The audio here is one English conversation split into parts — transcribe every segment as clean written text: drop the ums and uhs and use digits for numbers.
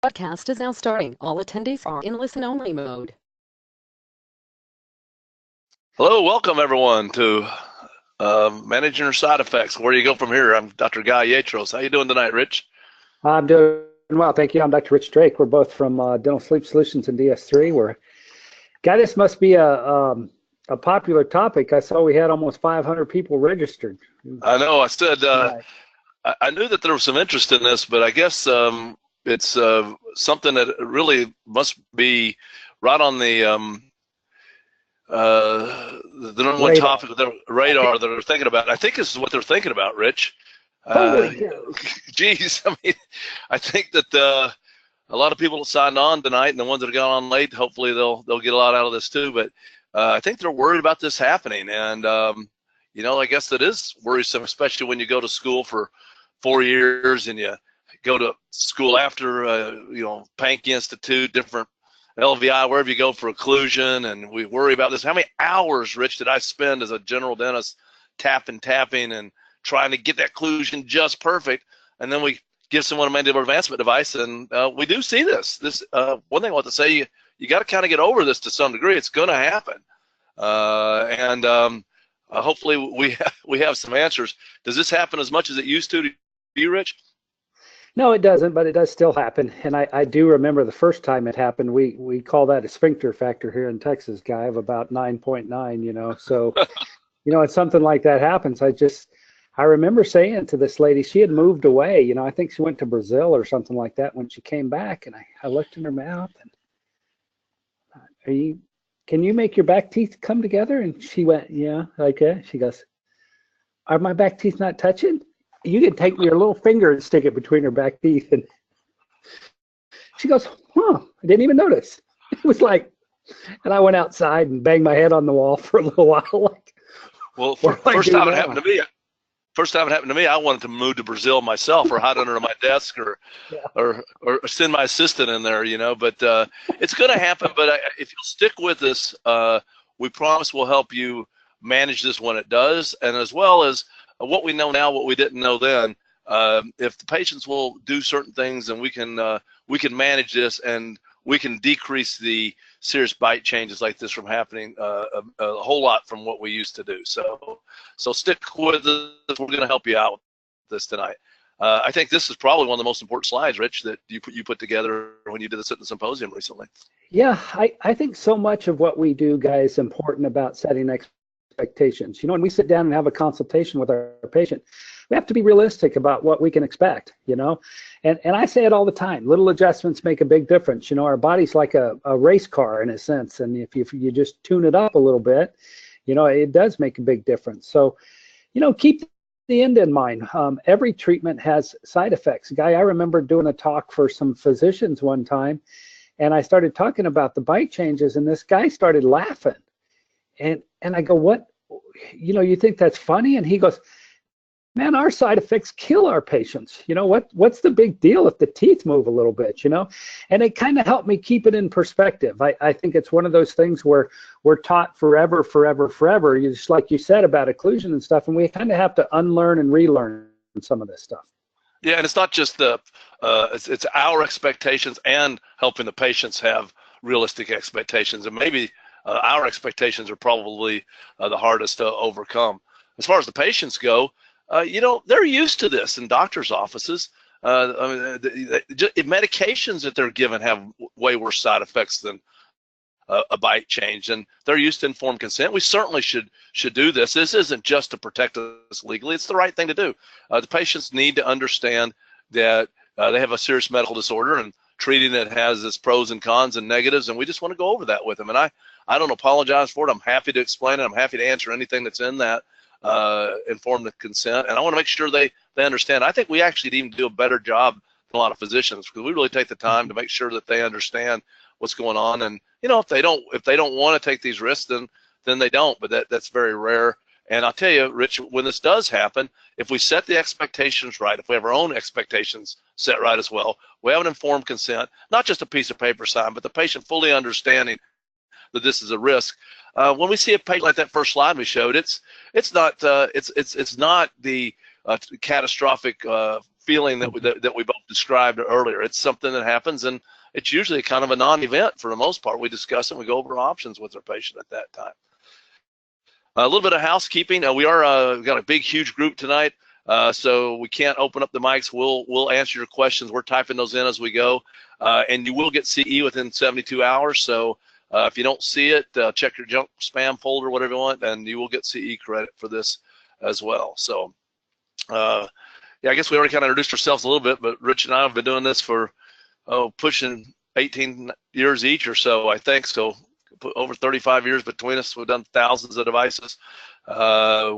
Podcast is now starting. All attendees are in listen-only mode. Hello, welcome everyone to Managing Your Side Effects. Where do you go from here? I'm Dr. Guy Yatros. How you doing tonight, Rich? I'm doing well, thank you. I'm Dr. Rich Drake. We're both from Dental Sleep Solutions and DS3. Guy, this must be a popular topic. I saw we had almost 500 people registered. I know. I said I knew that there was some interest in this, but I guess it's something that really must be right on the number one topic of their radar that they're thinking about. I think this is what they're thinking about, Rich. Geez, I mean, I think that a lot of people signed on tonight, and the ones that have gone on late, hopefully they'll get a lot out of this too. But I think they're worried about this happening, and you know, I guess that is worrisome, especially when you go to school for 4 years and you go to school after, you know, Pankey Institute, different LVI, wherever you go for occlusion, and we worry about this. How many hours, Rich, did I spend as a general dentist tapping and trying to get that occlusion just perfect, and then we give someone a mandibular advancement device, and we do see this. One thing I want to say, you got to kind of get over this to some degree. It's going to happen, and hopefully we have some answers. Does this happen as much as it used to you, Rich? No, it doesn't, but it does still happen. And I do remember the first time it happened. We call that a sphincter factor here in Texas, Guy, of about 9.9. You know, so you know, when something like that happens, I remember saying to this lady, she had moved away. You know, I think she went to Brazil or something like that when she came back, and I looked in her mouth and, can you make your back teeth come together? And she went, yeah, okay. She goes, are my back teeth not touching? You can take your little finger and stick it between her back teeth. And she goes, huh, I didn't even notice. It was like, and I went outside and banged my head on the wall for a little while. Like, well, first time it happened to me, I wanted to move to Brazil myself, or hide under my desk, or send my assistant in there, you know. But it's going to happen. But if you'll stick with us, we promise we'll help you manage this when it does, and as well as what we know now, what we didn't know then. If the patients will do certain things, and we can manage this, and we can decrease the serious bite changes like this from happening a whole lot from what we used to do. So stick with us. We're going to help you out with this tonight. I think this is probably one of the most important slides, Rich, that you put together when you did this at the symposium recently. Yeah, I think so much of what we do, guys, is important about setting expectations. You know, when we sit down and have a consultation with our patient, we have to be realistic about what we can expect, you know. And I say it all the time, little adjustments make a big difference. You know, our body's like a race car in a sense, and if you just tune it up a little bit, you know, it does make a big difference. So, you know, keep the end in mind. Every treatment has side effects. Guy, I remember doing a talk for some physicians one time, and I started talking about the bite changes, and this guy started laughing. And I go, what, you know, you think that's funny? And he goes, man, our side effects kill our patients. You know, what's the big deal if the teeth move a little bit, you know? And it kind of helped me keep it in perspective. I think it's one of those things where we're taught forever, just like you said about occlusion and stuff, and we kind of have to unlearn and relearn some of this stuff. Yeah, and it's not just it's our expectations and helping the patients have realistic expectations, and maybe our expectations are probably the hardest to overcome. As far as the patients go, you know, they're used to this in doctors' offices. I mean, the medications that they're given have way worse side effects than a bite change, and they're used to informed consent. We certainly should do this. This isn't just to protect us legally. It's the right thing to do. The patients need to understand that they have a serious medical disorder, and treating it has its pros and cons and negatives, and we just want to go over that with them. And I don't apologize for it. I'm happy to explain it. I'm happy to answer anything that's in that informed consent, and I want to make sure they understand. I think we actually even do a better job than a lot of physicians, because we really take the time to make sure that they understand what's going on. And you know, if they don't want to take these risks, then they don't. But that's very rare. And I'll tell you, Rich, when this does happen, if we set the expectations right, if we have our own expectations set right as well, we have an informed consent, not just a piece of paper signed, but the patient fully understanding that this is a risk. When we see a patient like that first slide we showed, it's not the catastrophic feeling that that we both described earlier. It's something that happens, and it's usually kind of a non-event for the most part. We discuss it, we go over options with our patient at that time. A little bit of housekeeping. We are got a big, huge group tonight, so we can't open up the mics. We'll answer your questions. We're typing those in as we go, and you will get CE within 72 hours. So if you don't see it, check your junk spam folder, whatever you want, and you will get CE credit for this as well. So yeah, I guess we already kind of introduced ourselves a little bit, but Rich and I have been doing this for pushing 18 years each or so, I think. So over 35 years between us. We've done thousands of devices. I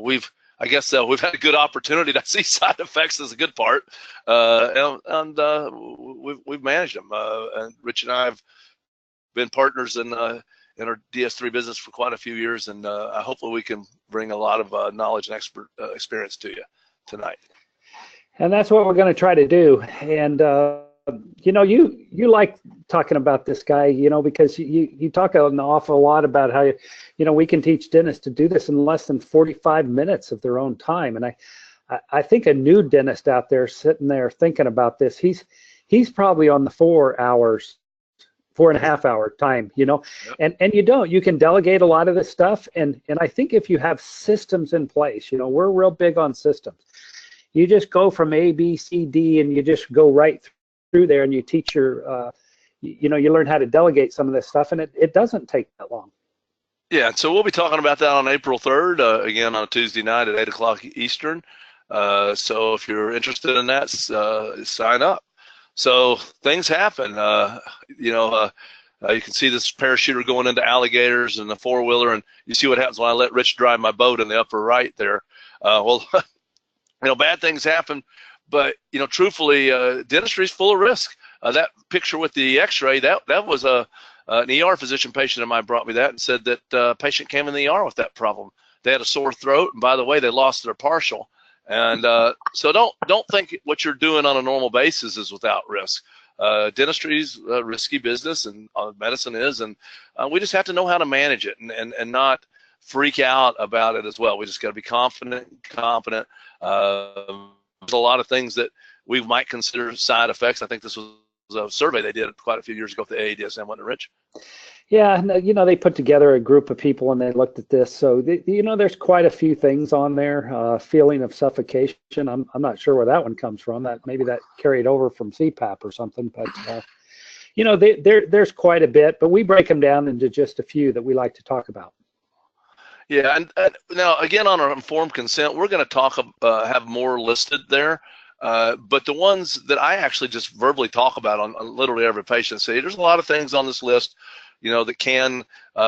guess we've had a good opportunity to see side effects as a good part, and we've managed them. And Rich and I have been partners in our DS3 business for quite a few years, and hopefully we can bring a lot of knowledge and experience to you tonight. And that's what we're going to try to do. And you know, you like talking about this guy, you know, because you talk an awful lot about how, you know, we can teach dentists to do this in less than 45 minutes of their own time. And I think a new dentist out there sitting there thinking about this, he's probably on the 4.5 hour time, you know. Yep. And you can delegate a lot of this stuff. And I think if you have systems in place, you know, we're real big on systems. You just go from A, B, C, D, and you just go right through there, and you teach your, you know, you learn how to delegate some of this stuff, and it doesn't take that long. Yeah, so we'll be talking about that on April 3rd, again on a Tuesday night at 8 o'clock Eastern. So if you're interested in that, sign up. So things happen. You know, you can see this parachuter going into alligators and the four-wheeler, and you see what happens when I let Rich drive my boat in the upper right there. Well, you know, bad things happen. But, you know, truthfully, dentistry is full of risk. That picture with the x-ray, that was an ER physician patient of mine brought me that and said that patient came in the ER with that problem. They had a sore throat, and by the way, they lost their partial. And so don't think what you're doing on a normal basis is without risk. Dentistry is a risky business, and medicine is, and we just have to know how to manage it and not freak out about it as well. We just got to be confident and competent. There's a lot of things that we might consider side effects. I think this was a survey they did quite a few years ago with the AADSM, wasn't it, Rich? Yeah, you know, they put together a group of people and they looked at this. So, you know, there's quite a few things on there. Feeling of suffocation. I'm not sure where that one comes from. Maybe that carried over from CPAP or something. But, you know, there's quite a bit. But we break them down into just a few that we like to talk about. Yeah, and now again on our informed consent, we're going to have more listed there, but the ones that I actually just verbally talk about on literally every patient, say there's a lot of things on this list, you know, that can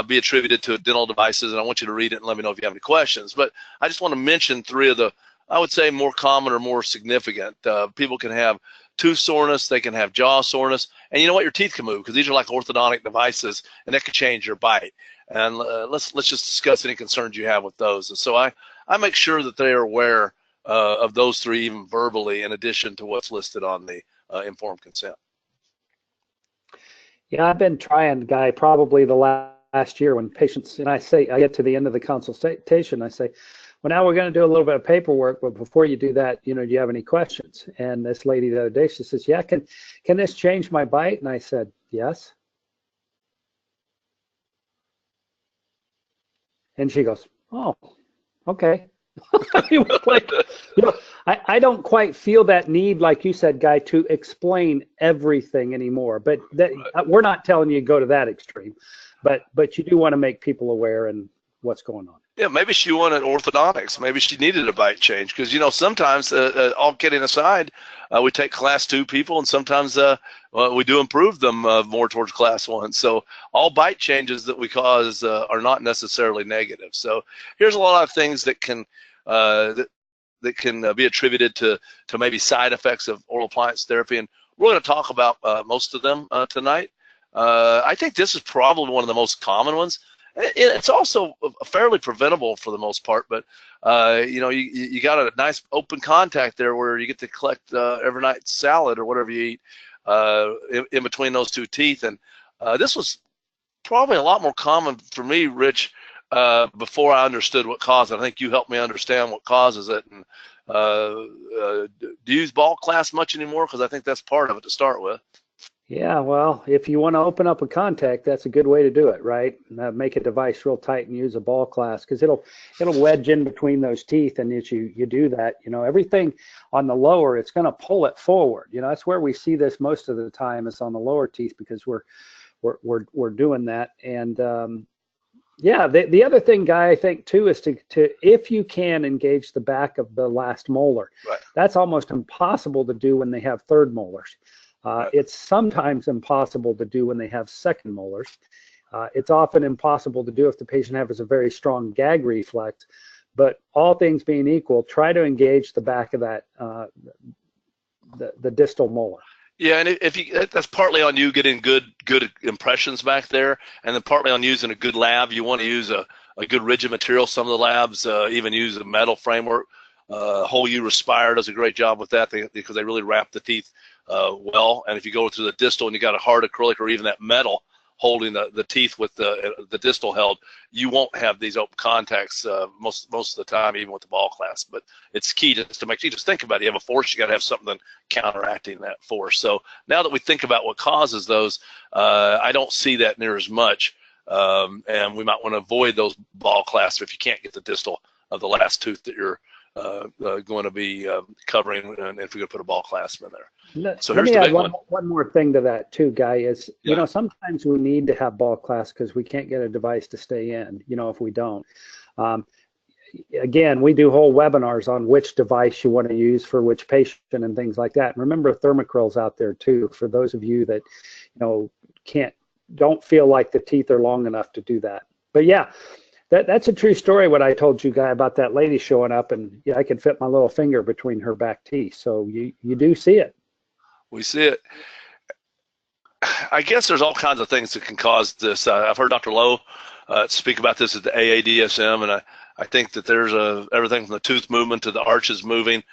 be attributed to dental devices, and I want you to read it and let me know if you have any questions. But I just want to mention three of the, I would say, more common or more significant. People can have tooth soreness, they can have jaw soreness, and you know what, your teeth can move because these are like orthodontic devices, and that could change your bite. And let's just discuss any concerns you have with those. And so I make sure that they are aware of those three, even verbally, in addition to what's listed on the informed consent. Yeah, I've been trying, Guy, probably the last year when patients, and I get to the end of the consultation, I say, well, now we're going to do a little bit of paperwork, but before you do that, you know, do you have any questions? And this lady the other day, she says, yeah, can this change my bite? And I said, yes. And she goes, oh, okay. Like, you know, I don't quite feel that need, like you said, Guy, to explain everything anymore. But we're not telling you to go to that extreme. But you do want to make people aware and what's going on. Yeah, maybe she wanted orthodontics. Maybe she needed a bite change because, you know, sometimes, all kidding aside, we take class 2 people, and sometimes we do improve them more towards class 1. So all bite changes that we cause are not necessarily negative. So here's a lot of things that can be attributed to maybe side effects of oral appliance therapy, and we're going to talk about most of them tonight. I think this is probably one of the most common ones. It's also fairly preventable for the most part, but you know, you got a nice open contact there where you get to collect every night salad or whatever you eat in between those two teeth, and this was probably a lot more common for me, Rich, before I understood what caused it. I think you helped me understand what causes it, Do you use ball clasp much anymore? Because I think that's part of it to start with. Yeah, well, if you want to open up a contact, that's a good way to do it, right? Make a device real tight and use a ball clasp, because it'll wedge in between those teeth, and as you do that, everything on the lower, it's going to pull it forward. That's where we see this most of the time, is on the lower teeth, because we're doing that. And yeah, the other thing, Guy, I think too, is to if you can engage the back of the last molar. Right. That's almost impossible to do when they have third molars. It's sometimes impossible to do when they have second molars. It's often impossible to do if the patient has a very strong gag reflex. But all things being equal, try to engage the back of that the distal molar. Yeah, and that's partly on you getting good impressions back there, and then partly on using a good lab. You want to use a good rigid material. Some of the labs even use a metal framework. Whole U Respire does a great job with that because they really wrap the teeth well. And if you go to the distal and you got a hard acrylic or even that metal holding the teeth with the distal held, you won't have these open contacts most of the time, even with the ball clasp. But it's key just to make you just think about it. You have a force, you got to have something counteracting that force. So now that we think about what causes those, I don't see that near as much. And we might want to avoid those ball clasps if you can't get the distal of the last tooth that you're going to be covering, and if we're going to put a ball clasp in there. So Let here's me the add big one. one more thing to that too, Guy, is, Yeah. sometimes we need to have ball clasp because we can't get a device to stay in, if we don't. Again, we do whole webinars on which device you want to use for which patient and things like that. And remember, thermacryl's out there too, for those of you that, don't feel like the teeth are long enough to do that. But yeah, that's a true story, what I told you, Guy, about that lady showing up, and yeah, I could fit my little finger between her back teeth. So you do see it. We see it. I guess there's all kinds of things that can cause this. I've heard Dr. Lowe speak about this at the AADSM, and I think that there's everything from the tooth movement to the arches moving.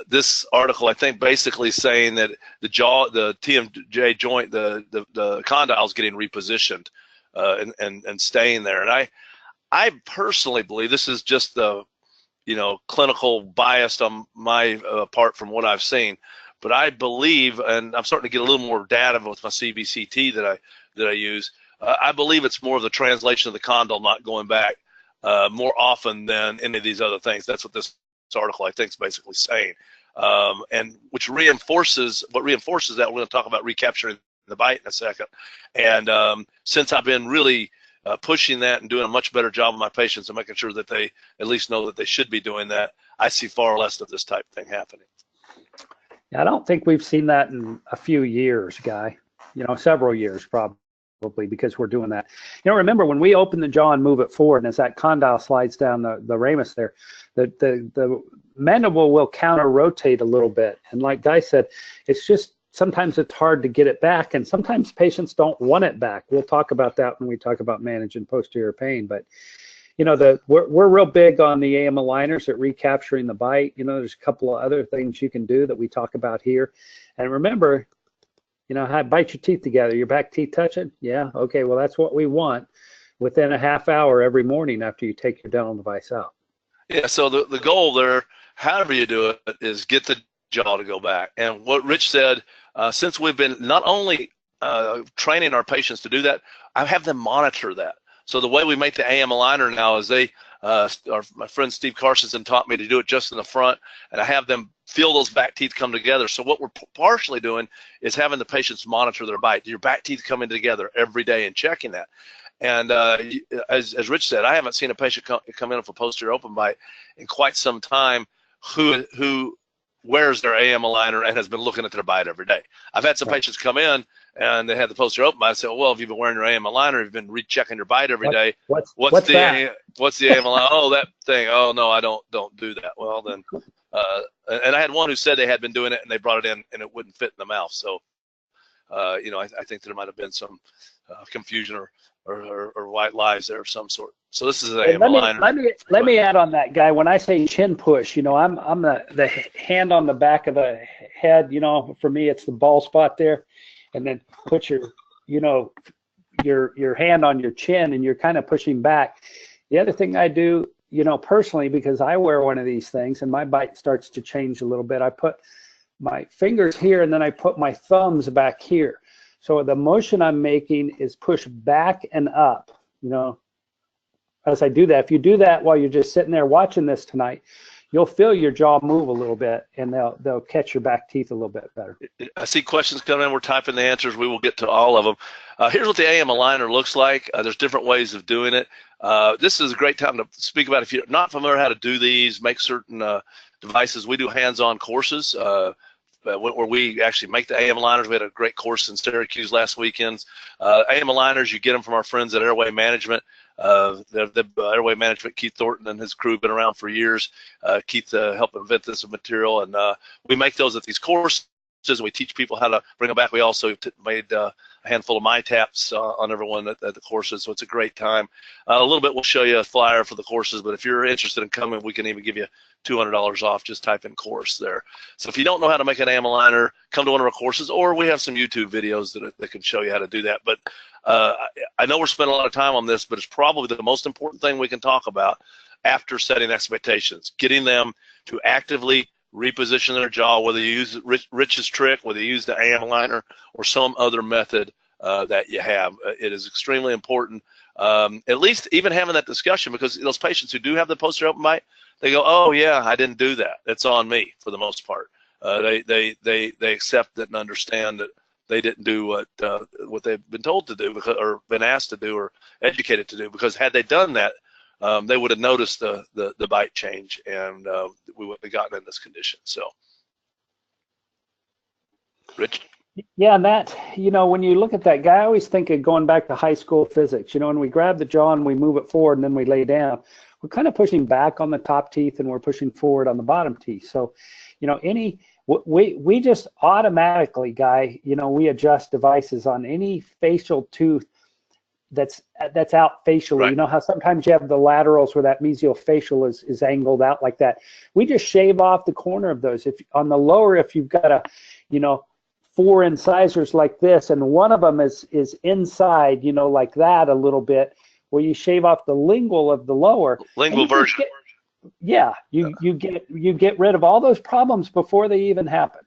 This article, I think, basically saying that the TMJ joint, the condyle is getting repositioned and staying there. And I personally believe this is just the clinical bias on my part from what I've seen. But I believe, and I'm starting to get a little more data with my CBCT that I use. I believe it's more of the translation of the condyle not going back more often than any of these other things. That's what this article, I think, is basically saying, and which reinforces that. We're going to talk about recapturing the bite in a second. And since I've been really pushing that and doing a much better job with my patients and making sure that they at least know that they should be doing that, I see far less of this type of thing happening. I don't think we've seen that in a few years, Guy. Several years probably, because we're doing that. Remember when we open the jaw and move it forward, and as that condyle slides down the ramus there, the mandible will counter rotate a little bit. And like Guy said, it's just sometimes it's hard to get it back, and sometimes patients don't want it back. We'll talk about that when we talk about managing posterior pain. But we're real big on the AM aligners at recapturing the bite. There's a couple of other things you can do that we talk about here. And remember, bite your teeth together. Your back teeth touching? Yeah, okay, well, that's what we want within a half hour every morning after you take your dental device out. Yeah, so the goal there, however you do it, is get the jaw to go back. And what Rich said, since we've been not only training our patients to do that, I have them monitor that. So the way we make the AM aligner now is my friend Steve Carstensen taught me to do it just in the front, and I have them feel those back teeth come together. So what we're partially doing is having the patients monitor their bite. Your back teeth coming together every day and checking that. And as Rich said, I haven't seen a patient come in with a posterior open bite in quite some time who wears their AM aligner and has been looking at their bite every day. I've had some patients come in and they had the posterior open bite. I said, well, if you've been wearing your AM aligner, you've been rechecking your bite every day. What's the AM aligner? Oh, that thing. Oh no, I don't do that. Well then, and I had one who said they had been doing it and they brought it in and it wouldn't fit in the mouth. So, I think there might have been some confusion or white lies there of some sort. So this is an AM aligner. Let me add on that, Guy. When I say chin push, I'm the hand on the back of the head. For me, it's the ball spot there, and then put your hand on your chin, and you're kind of pushing back. The other thing I do, personally, because I wear one of these things and my bite starts to change a little bit, I put my fingers here and then I put my thumbs back here. So the motion I'm making is push back and up, as I do that. If you do that while you're just sitting there watching this tonight, you'll feel your jaw move a little bit, and they'll catch your back teeth a little bit better. I see questions coming in. We're typing the answers. We will get to all of them. Here's what the AM aligner looks like. There's different ways of doing it. This is a great time to speak about, if you're not familiar how to do these, make certain devices. We do hands-on courses where we actually make the AM aligners. We had a great course in Syracuse last weekend. AM aligners, you get them from our friends at Airway Management. The Airway Management, Keith Thornton and his crew have been around for years. Keith helped invent this material, and we make those at these courses. We teach people how to bring them back. We also made a handful of my taps on everyone at the courses, so it's a great time. A little bit, we'll show you a flyer for the courses, but if you're interested in coming, we can even give you $200 off. Just type in course there. So if you don't know how to make an AM aligner, come to one of our courses, or we have some YouTube videos that can show you how to do that. But I know we're spending a lot of time on this, but it's probably the most important thing we can talk about after setting expectations, getting them to actively reposition their jaw, whether you use Rich's trick, whether you use the AM aligner or some other method that you have. It is extremely important, at least even having that discussion, because those patients who do have the posterior open bite, they go, oh yeah, I didn't do that. It's on me for the most part. They accept it and understand that they didn't do what they've been told to do, or been asked to do, or educated to do, because had they done that, they would have noticed the bite change, and we would have gotten in this condition. So, Rich? Yeah, and that, when you look at that guy, I always think of going back to high school physics. When we grab the jaw and we move it forward and then we lay down, we're kind of pushing back on the top teeth and we're pushing forward on the bottom teeth. So, we just automatically, we adjust devices on any facial tooth that's out facially. Right. You know how sometimes you have the laterals where that mesiofacial is angled out like that. We just shave off the corner of those. If on the lower, if you've got a, 4 incisors like this, and one of them is inside, like that a little bit, where you shave off the lingual of the lower. Lingual version. You get rid of all those problems before they even happen.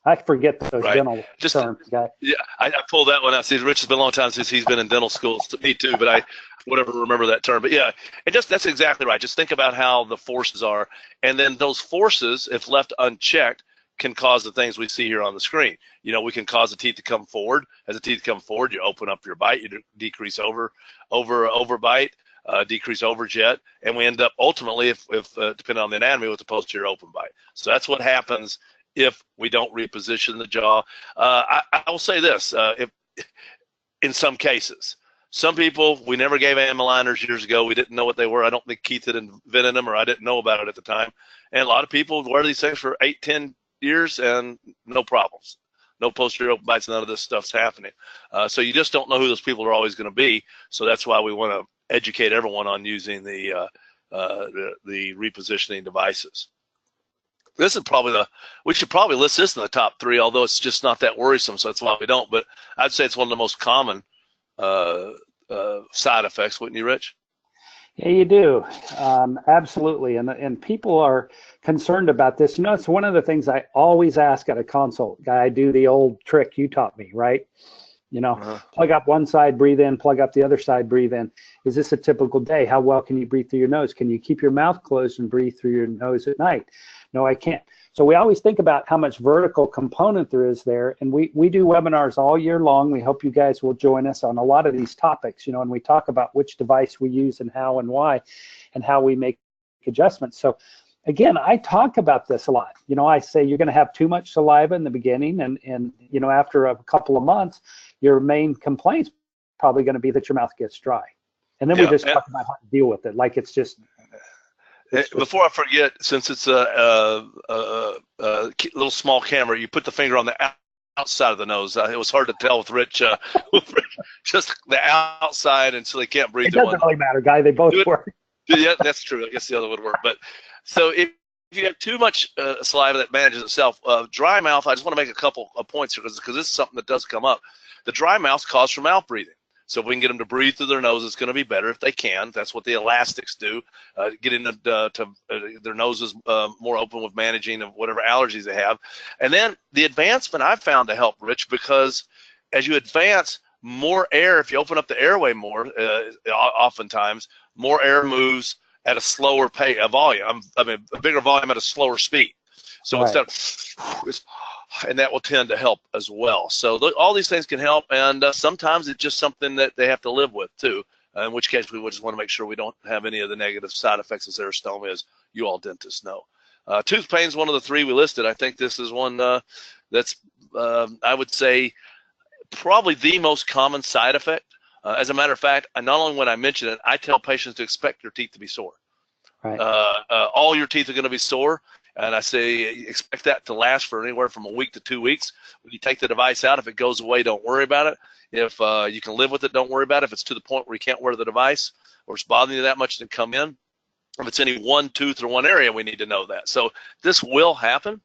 I forget those dental terms, guy. Yeah, I pulled that one out. See, Rich has been a long time since he's been in dental school. Me too, but I remember that term. But yeah, that's exactly right. Just think about how the forces are, and then those forces, if left unchecked, can cause the things we see here on the screen. We can cause the teeth to come forward. As the teeth come forward, you open up your bite, you decrease overbite, decrease overjet, and we end up ultimately, if depending on the anatomy, with the posterior open bite. So that's what happens if we don't reposition the jaw. I will say this, if in some cases, some people, we never gave AM aligners years ago. We didn't know what they were. I don't think Keith had invented them, or I didn't know about it at the time. And a lot of people wear these things for 8, 10 years and no problems. No posterior open bites, none of this stuff's happening. So you just don't know who those people are always going to be. So that's why we want to educate everyone on using the repositioning devices. This is probably we should probably list this in the top 3, although it's just not that worrisome, so that's why we don't. But I'd say it's one of the most common side effects, wouldn't you, Rich? Yeah, you do. Absolutely. And people are concerned about this. It's one of the things I always ask at a consult. I do the old trick you taught me, right? Plug up one side, breathe in, plug up the other side, breathe in. Is this a typical day? How well can you breathe through your nose? Can you keep your mouth closed and breathe through your nose at night? No, I can't. So we always think about how much vertical component there is there. And we do webinars all year long. We hope you guys will join us on a lot of these topics, and we talk about which device we use and how and why and how we make adjustments. So again, I talk about this a lot. I say you're going to have too much saliva in the beginning, and after a couple of months, your main complaint's probably going to be that your mouth gets dry. And then we just talk about how to deal with it. Like it's just... Before I forget, since it's a little small camera, you put the finger on the outside of the nose. It was hard to tell with Rich, just the outside, and so they can't breathe. It doesn't really matter, guy. They both work. Yeah, that's true. I guess the other would work. But so if you have too much saliva that manages itself, dry mouth, I just want to make a couple of points here because this is something that does come up. The dry mouth causes for mouth breathing. So if we can get them to breathe through their nose, it's going to be better if they can. That's what the elastics do, getting their noses more open with managing of whatever allergies they have. And then the advancement I've found to help, Rich, because as you advance, more air, if you open up the airway more, oftentimes, more air moves at a slower pace, a bigger volume at a slower speed. So right. Instead of, and that will tend to help as well. So all these things can help, and sometimes it's just something that they have to live with too, in which case we would just want to make sure we don't have any of the negative side effects of xerostomia, as you all dentists know. Tooth pain is one of the three we listed. I think this is one that's, I would say, probably the most common side effect. As a matter of fact, not only when I mention it, I tell patients to expect their teeth to be sore. Right. All your teeth are going to be sore, and I say expect that to last for anywhere from a week to 2 weeks. When you take the device out, if it goes away, don't worry about it. If you can live with it, don't worry about it. If it's to the point where you can't wear the device or it's bothering you that much, then come in. If it's any one tooth or one area, we need to know that. So this will happen,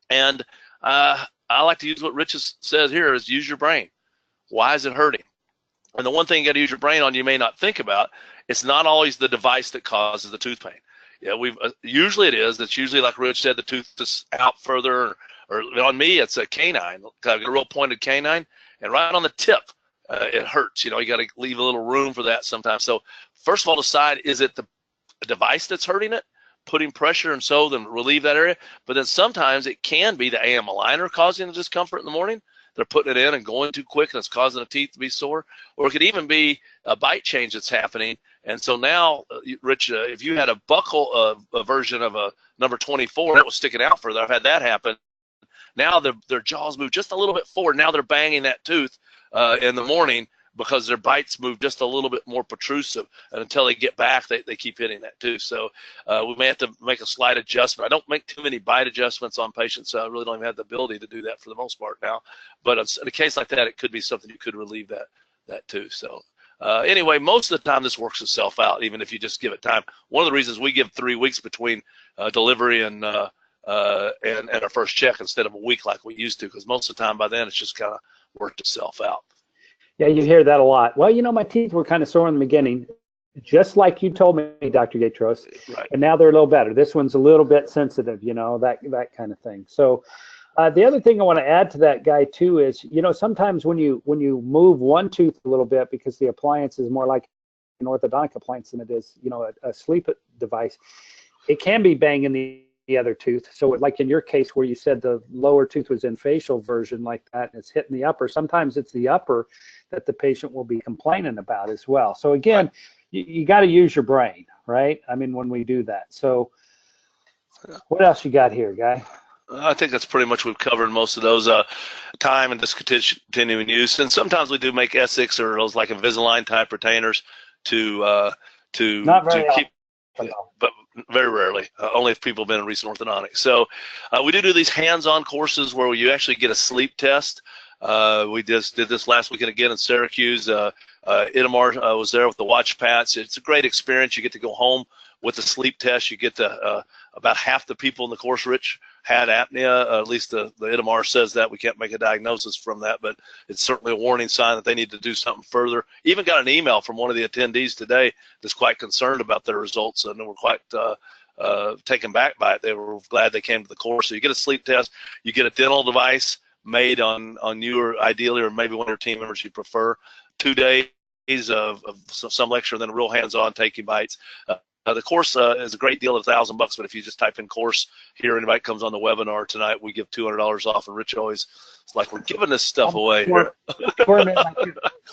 and I like to use what Rich says here is use your brain. Why is it hurting? And the one thing you got to use your brain on you may not think about, it's not always the device that causes the tooth pain. Yeah, usually it is. It's usually, like Rich said, the tooth is out further, or on me, it's a canine. I've got a real pointed canine, and right on the tip, it hurts. You got to leave a little room for that sometimes. So first of all, decide, is it the device that's hurting it, putting pressure, and so then relieve that area? But then sometimes it can be the AM aligner causing the discomfort in the morning. They're putting it in and going too quick, and it's causing the teeth to be sore. Or it could even be a bite change that's happening. And so now, Rich, if you had a buckle a version of a number 24 that was sticking out further, I've had that happen. Now their jaws move just a little bit forward. Now they're banging that tooth in the morning because their bites move just a little bit more protrusive. And until they get back, they keep hitting that tooth. So we may have to make a slight adjustment. I don't make too many bite adjustments on patients. So I really don't even have the ability to do that for the most part now. But in a case like that, it could be something you could relieve that tooth. So anyway, most of the time this works itself out, even if you just give it time. One of the reasons we give 3 weeks between delivery and our first check instead of a week like we used to, because most of the time by then it's just kind of worked itself out. Yeah, you hear that a lot. Well, my teeth were kind of sore in the beginning, just like you told me, Dr. Gatros, right. And now they're a little better. This one's a little bit sensitive, that kind of thing. So the other thing I want to add to that guy too is, sometimes when you move one tooth a little bit, because the appliance is more like an orthodontic appliance than it is, a sleep device, it can be banging the other tooth. So like in your case where you said the lower tooth was in facial version like that, and it's hitting the upper, sometimes it's the upper that the patient will be complaining about as well. So again, right. you got to use your brain, right? I mean, when we do that. So what else you got here, Guy? I think that's pretty much we've covered most of those. Time and discontinuing use, and sometimes we do make Essex or those like Invisalign type retainers to keep, but very rarely. Only if people have been in recent orthodontics. So we do these hands-on courses where you actually get a sleep test. We just did this last weekend again in Syracuse. Itamar was there with the watch pats. It's a great experience. You get to go home with the sleep test. You get to about half the people in the course, Rich, had apnea. At least the Itamar says that. We can't make a diagnosis from that, but it's certainly a warning sign that they need to do something further. Even got an email from one of the attendees today that's quite concerned about their results, and we're quite taken back by it. They were glad they came to the course. So you get a sleep test. You get a dental device made on you, or ideally, or maybe one of your team members you prefer. 2 days of some lecture, and then real hands-on taking bites. The course is a great deal at $1,000, but if you just type in course here, anybody comes on the webinar tonight, we give $200 off. And Rich always, it's like we're giving this stuff away.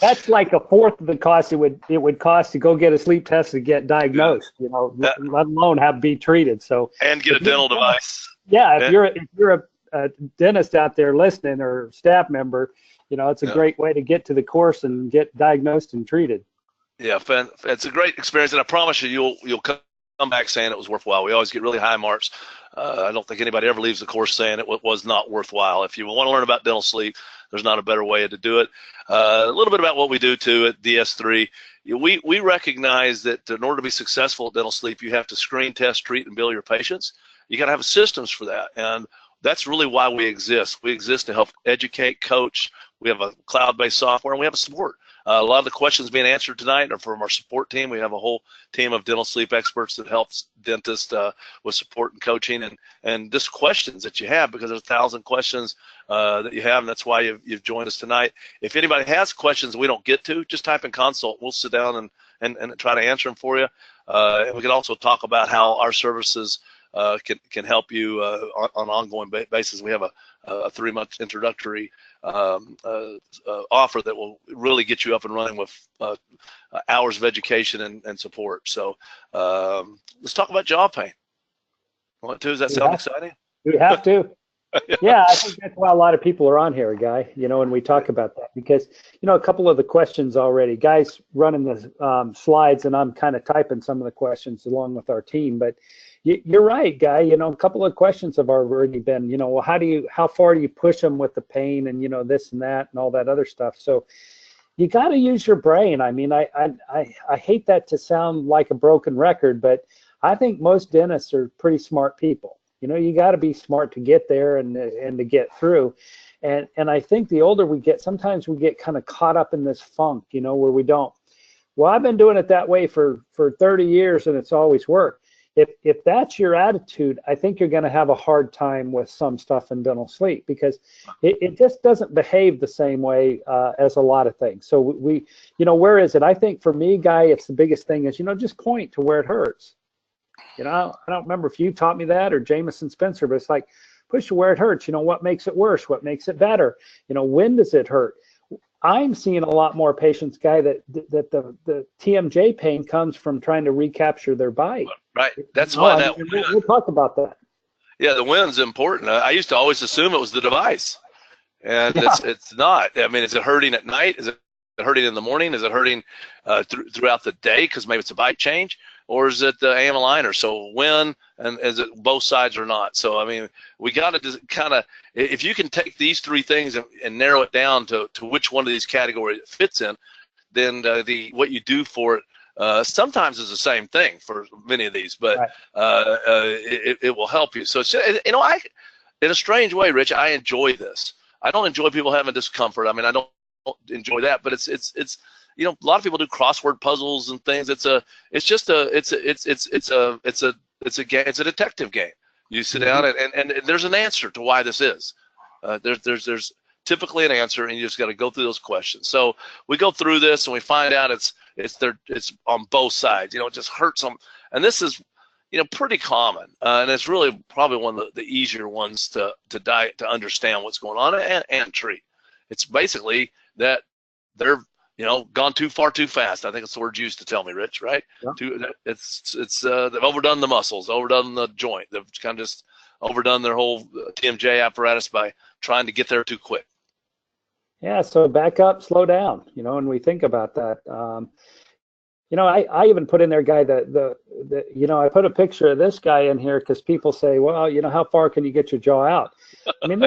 That's like a fourth of the cost it would cost to go get a sleep test to get diagnosed. Let alone be treated. So and get a dental device. Yeah, if you're a dentist out there listening or staff member, it's a great way to get to the course and get diagnosed and treated. Yeah, it's a great experience, and I promise you'll come back saying it was worthwhile. We always get really high marks. I don't think anybody ever leaves the course saying it was not worthwhile. If you want to learn about dental sleep, there's not a better way to do it. A little bit about what we do too at DS3. We recognize that in order to be successful at dental sleep, you have to screen, test, treat, and bill your patients. You got to have systems for that, and that's really why we exist. We exist to help educate, coach. We have a cloud-based software, and we have a support. A lot of the questions being answered tonight are from our support team. We have a whole team of dental sleep experts that helps dentists with support and coaching, and just questions that you have, because there's 1,000 questions that you have, and that's why you've joined us tonight. If anybody has questions we don't get to, just type in consult. We'll sit down and try to answer them for you. And we can also talk about how our services can help you on an ongoing basis. We have a 3-month introductory offer that will really get you up and running with hours of education and support. So let's talk about jaw pain. Want to? Does that sound exciting? We have to. Yeah, I think that's why a lot of people are on here, Guy, when we talk about that, because, a couple of the questions already, Guy's running the slides, and I'm kind of typing some of the questions along with our team, but you're right, Guy, a couple of questions have already been, well, how far do you push them with the pain and, this and that and all that other stuff. So you got to use your brain. I mean, I hate that to sound like a broken record, but I think most dentists are pretty smart people. You got to be smart to get there and to get through. And I think the older we get, sometimes we get kind of caught up in this funk, where we don't. Well, I've been doing it that way for 30 years and it's always worked. If that's your attitude, I think you're going to have a hard time with some stuff in dental sleep, because it just doesn't behave the same way as a lot of things. So where is it? I think for me, Guy, it's the biggest thing is, just point to where it hurts. I don't remember if you taught me that or Jameson Spencer, but it's like, push to where it hurts. What makes it worse? What makes it better? When does it hurt? I'm seeing a lot more patients, Guy, that the TMJ pain comes from trying to recapture their bite. Right. That's why we'll talk about that. Yeah, the wind's important. I used to always assume it was the device, and it's not. I mean, is it hurting at night? Is it hurting in the morning? Is it hurting throughout the day because maybe it's a bite change? Or is it the aligner? So when, and is it both sides or not? So, I mean, we got to just kind of, if you can take these 3 things and narrow it down to which one of these categories it fits in, then what you do for it sometimes is the same thing for many of these, but it will help you. So, in a strange way, Rich, I enjoy this. I don't enjoy people having discomfort. I mean, I don't enjoy that, but it's a lot of people do crossword puzzles and things. It's a detective game. You sit down and there's an answer to why this is. There's typically an answer, and you just got to go through those questions. So we go through this and we find out it's on both sides. It just hurts them, and this is pretty common, and it's really probably one of the easier ones to understand what's going on and treat. It's basically that they're gone too far too fast. I think it's the word used to tell me, Rich, right? Yeah. They've overdone the muscles, overdone the joint. They've kind of just overdone their whole TMJ apparatus by trying to get there too quick. Yeah, so back up, slow down, and we think about that. I even put in there, Guy, I put a picture of this guy in here because people say, well, how far can you get your jaw out? I mean,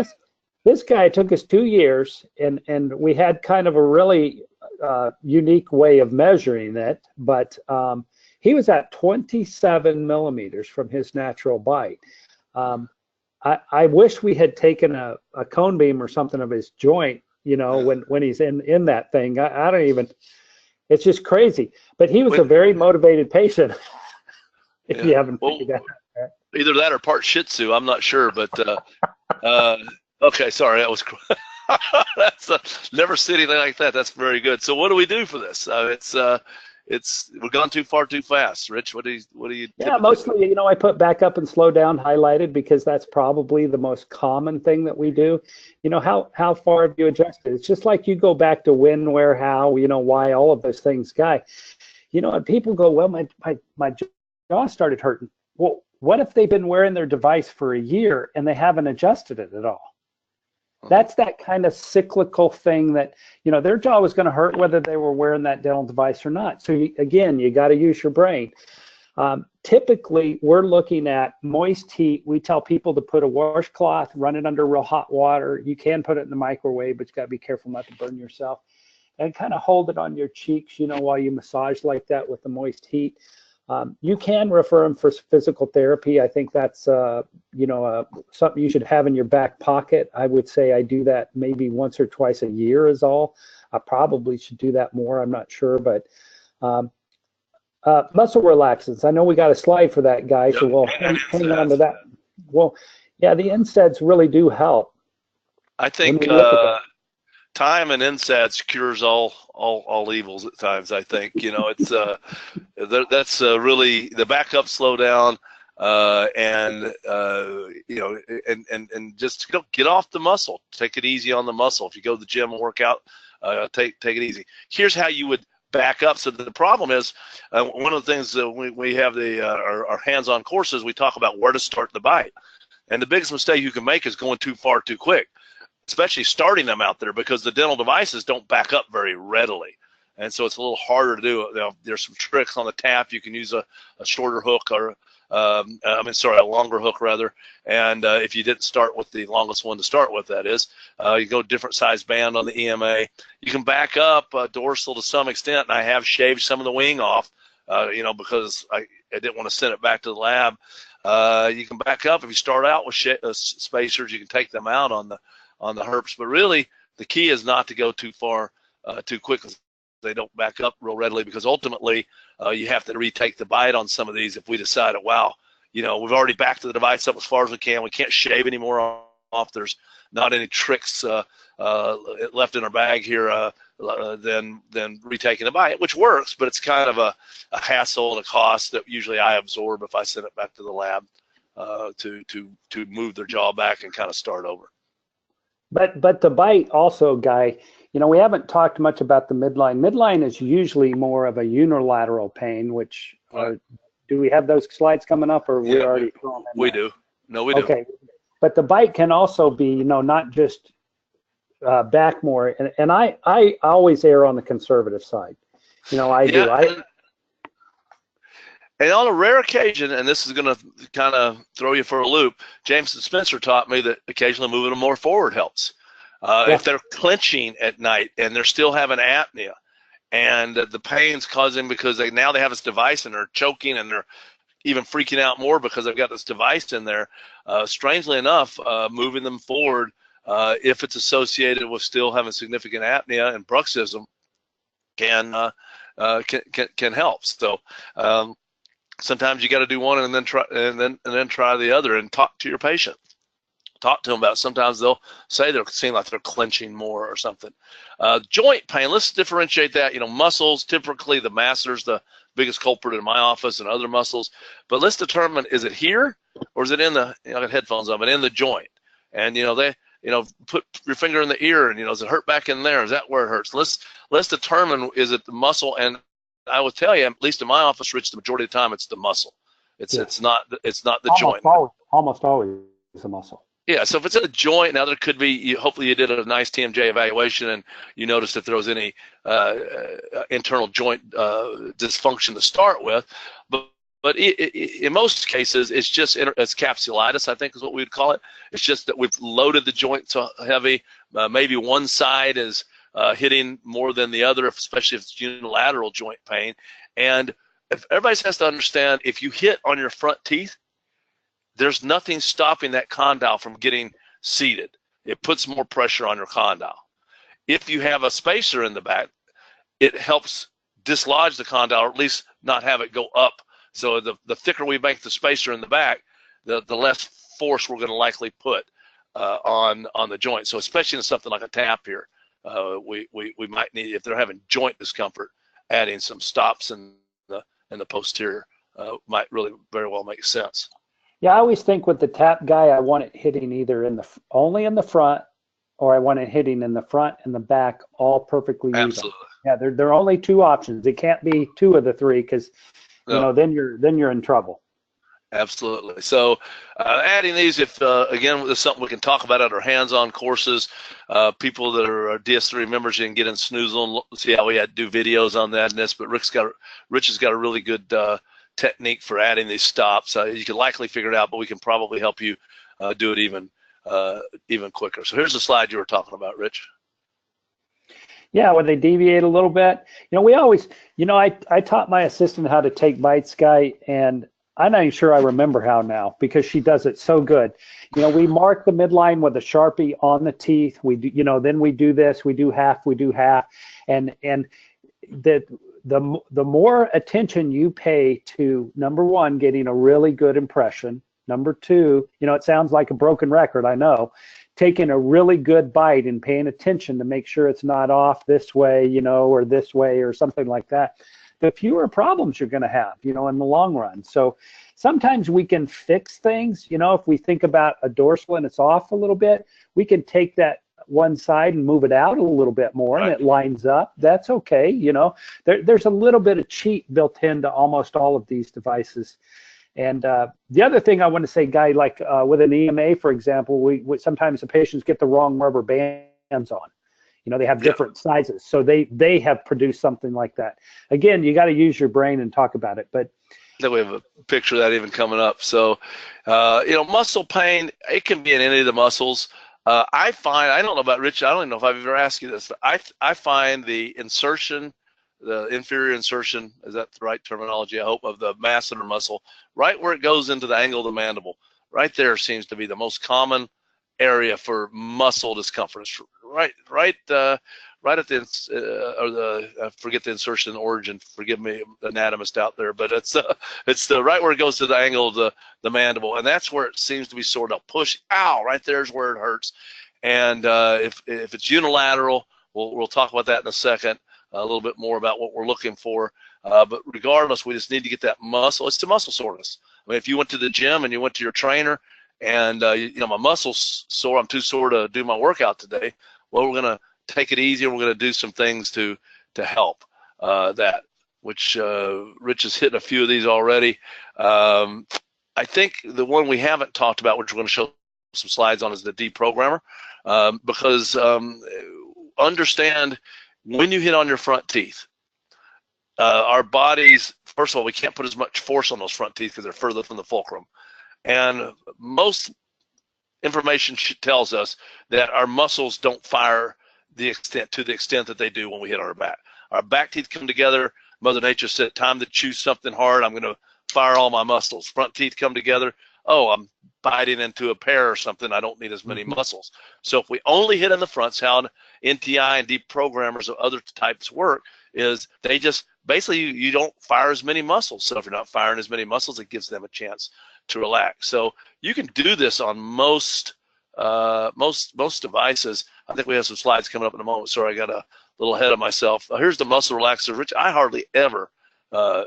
this guy took us 2 years, and we had kind of a really unique way of measuring it, but he was at 27 millimeters from his natural bite. I wish we had taken a cone beam or something of his joint, when he's in that thing. I don't even, it's just crazy. But he was a very motivated patient. If you haven't figured that out. Either that or part Shih Tzu, I'm not sure, but okay, sorry, that was that's never seen anything like that. That's very good. So what do we do for this? We're gone too far too fast. Rich, what do you? Yeah, mostly, I put back up and slow down highlighted because that's probably the most common thing that we do. How far have you adjusted? It's just like you go back to when, where, how, why, all of those things, Guy. And people go, well, my jaw started hurting. Well, what if they've been wearing their device for a year and they haven't adjusted it at all? That's that kind of cyclical thing that, their jaw was going to hurt whether they were wearing that dental device or not. So again, you got to use your brain. Typically, we're looking at moist heat. We tell people to put a washcloth, run it under real hot water. You can put it in the microwave, but you got to be careful not to burn yourself. And kind of hold it on your cheeks, while you massage like that with the moist heat. You can refer them for physical therapy. I think that's something you should have in your back pocket. I would say I do that maybe once or twice a year is all. I probably should do that more. I'm not sure, but muscle relaxants. I know we got a slide for that, guy, Yep. so we'll hang on to that. Well, yeah, the NSAIDs really do help. I think time and NSAIDs cures all evils at times. I think it's that's really the backup slow down, and and just get off the muscle. Take it easy on the muscle. If you go to the gym and work out, take it easy. Here's how you would back up. So the problem is, one of the things that we have our hands-on courses, we talk about where to start the bite, and the biggest mistake you can make is going too far too quick, especially starting them out there, because the dental devices don't back up very readily. And so it's a little harder to do. There's some tricks on the tap. You can use a shorter hook or, a longer hook rather. And if you didn't start with the longest one to start with, that is, you go different size band on the EMA. You can back up dorsal to some extent, and I have shaved some of the wing off, because I didn't want to send it back to the lab. You can back up if you start out with spacers. You can take them out on the herps, but really the key is not to go too far too quick. They don't back up real readily, because ultimately you have to retake the bite on some of these. If we decide, wow, we've already backed the device up as far as we can't shave anymore off. There's not any tricks left in our bag here, then retaking the bite, which works, but it's kind of a hassle and a cost that usually I absorb if I send it back to the lab to move their jaw back and kind of start over. But the bite also, Guy, we haven't talked much about the midline. Midline is usually more of a unilateral pain, which do we have those slides coming up, or we already? We do. No, we do. Okay, but the bite can also be, not just back more, and I always err on the conservative side. I do. And on a rare occasion, and this is going to kind of throw you for a loop, Jameson Spencer taught me that occasionally moving them more forward helps. If they're clenching at night and they're still having apnea, and the pain's causing because they have this device and they're choking and they're even freaking out more because they've got this device in there, strangely enough, moving them forward, if it's associated with still having significant apnea and bruxism, can help. So sometimes you got to do one and then try the other, and talk to your patient. Talk to them about it. Sometimes they'll say they seem like they're clenching more or something. Joint pain, let's differentiate that. Muscles, typically the masseters, the biggest culprit in my office, and other muscles. But let's determine, is it here or is it in the, I got headphones on, but in the joint? And put your finger in the ear, and does it hurt back in there? Is that where it hurts? Let's determine, is it the muscle? And I will tell you, at least in my office, Rich, the majority of the time it's the muscle. It's not the joint. Almost always the muscle. Yeah, so if it's in a joint, now there could be, hopefully you did a nice TMJ evaluation and you noticed if there was any internal joint dysfunction to start with. But in most cases, it's just it's capsulitis, I think is what we would call it. It's just that we've loaded the joint so heavy. Maybe one side is hitting more than the other, especially if it's unilateral joint pain. And if everybody has to understand, if you hit on your front teeth, there's nothing stopping that condyle from getting seated. It puts more pressure on your condyle. If you have a spacer in the back, it helps dislodge the condyle, or at least not have it go up. So the thicker we make the spacer in the back, the less force we're going to likely put on the joint. So especially in something like a tap here, we might need, if they're having joint discomfort, adding some stops in the posterior might really very well make sense. Yeah, I always think with the tap, Guy, I want it hitting either only in the front, or I want it hitting in the front and the back, all perfectly even. Absolutely. Yeah, there are only two options. It can't be two of the three, because then you're in trouble. Absolutely. So adding these, if again, this is something we can talk about at our hands-on courses. People that are DS3 members, you can get in Snoozle and see how we had to do videos on that and this. But Rich has got a really good technique for adding these stops. You can likely figure it out, but we can probably help you do it even quicker. So here's the slide you were talking about, Rich. Yeah, when they deviate a little bit. We always, I taught my assistant how to take bites, Guy, and I'm not even sure I remember how now because she does it so good. We mark the midline with a Sharpie on the teeth. We do, then we do this, we do half, and the more attention you pay to, number one, getting a really good impression. Number two, it sounds like a broken record, I know, taking a really good bite and paying attention to make sure it's not off this way, or this way or something like that, the fewer problems you're going to have, in the long run. So sometimes we can fix things, if we think about a dorsal and it's off a little bit, we can take that one side and move it out a little bit more, and it lines up. That's okay. There's a little bit of cheat built into almost all of these devices. And the other thing I want to say, Guy, like with an EMA, for example, we sometimes the patients get the wrong rubber bands on. They have different sizes, so they have produced something like that. Again, you got to use your brain and talk about it. But then we have a picture of that even coming up. So, muscle pain, it can be in any of the muscles. I don't know about Rich, I don't even know if I've ever asked you this. I find the insertion, the inferior insertion, is that the right terminology, I hope, of the masseter muscle, right where it goes into the angle of the mandible, right there seems to be the most common area for muscle discomfort. It's right at the I forget the insertion origin. Forgive me, anatomist out there, but it's the right where it goes to the angle of the mandible, and that's where it seems to be sort of push. Ow! Right there's where it hurts. And if it's unilateral, we'll talk about that in a second. A little bit more about what we're looking for. But regardless, we just need to get that muscle. It's the muscle soreness. I mean, if you went to the gym and you went to your trainer and my muscle's sore, I'm too sore to do my workout today. Well, we're gonna take it easy, and we're gonna do some things to help that. Which Rich has hit a few of these already. I think the one we haven't talked about, which we're going to show some slides on, is the deprogrammer, because understand when you hit on your front teeth, our bodies, first of all, we can't put as much force on those front teeth because they're further from the fulcrum. And most information tells us that our muscles don't fire to the extent that they do when we hit our back. Our back teeth come together. Mother Nature said, time to chew something hard. I'm going to fire all my muscles. Front teeth come together. Oh, I'm biting into a pear or something. I don't need as many muscles. So if we only hit in the fronts, how NTI and deprogrammers of other types work is they just basically you don't fire as many muscles. So if you're not firing as many muscles, it gives them a chance to relax. So you can do this on most devices. I think we have some slides coming up in a moment. Sorry, I got a little ahead of myself. Here's the muscle relaxer. Rich, I hardly ever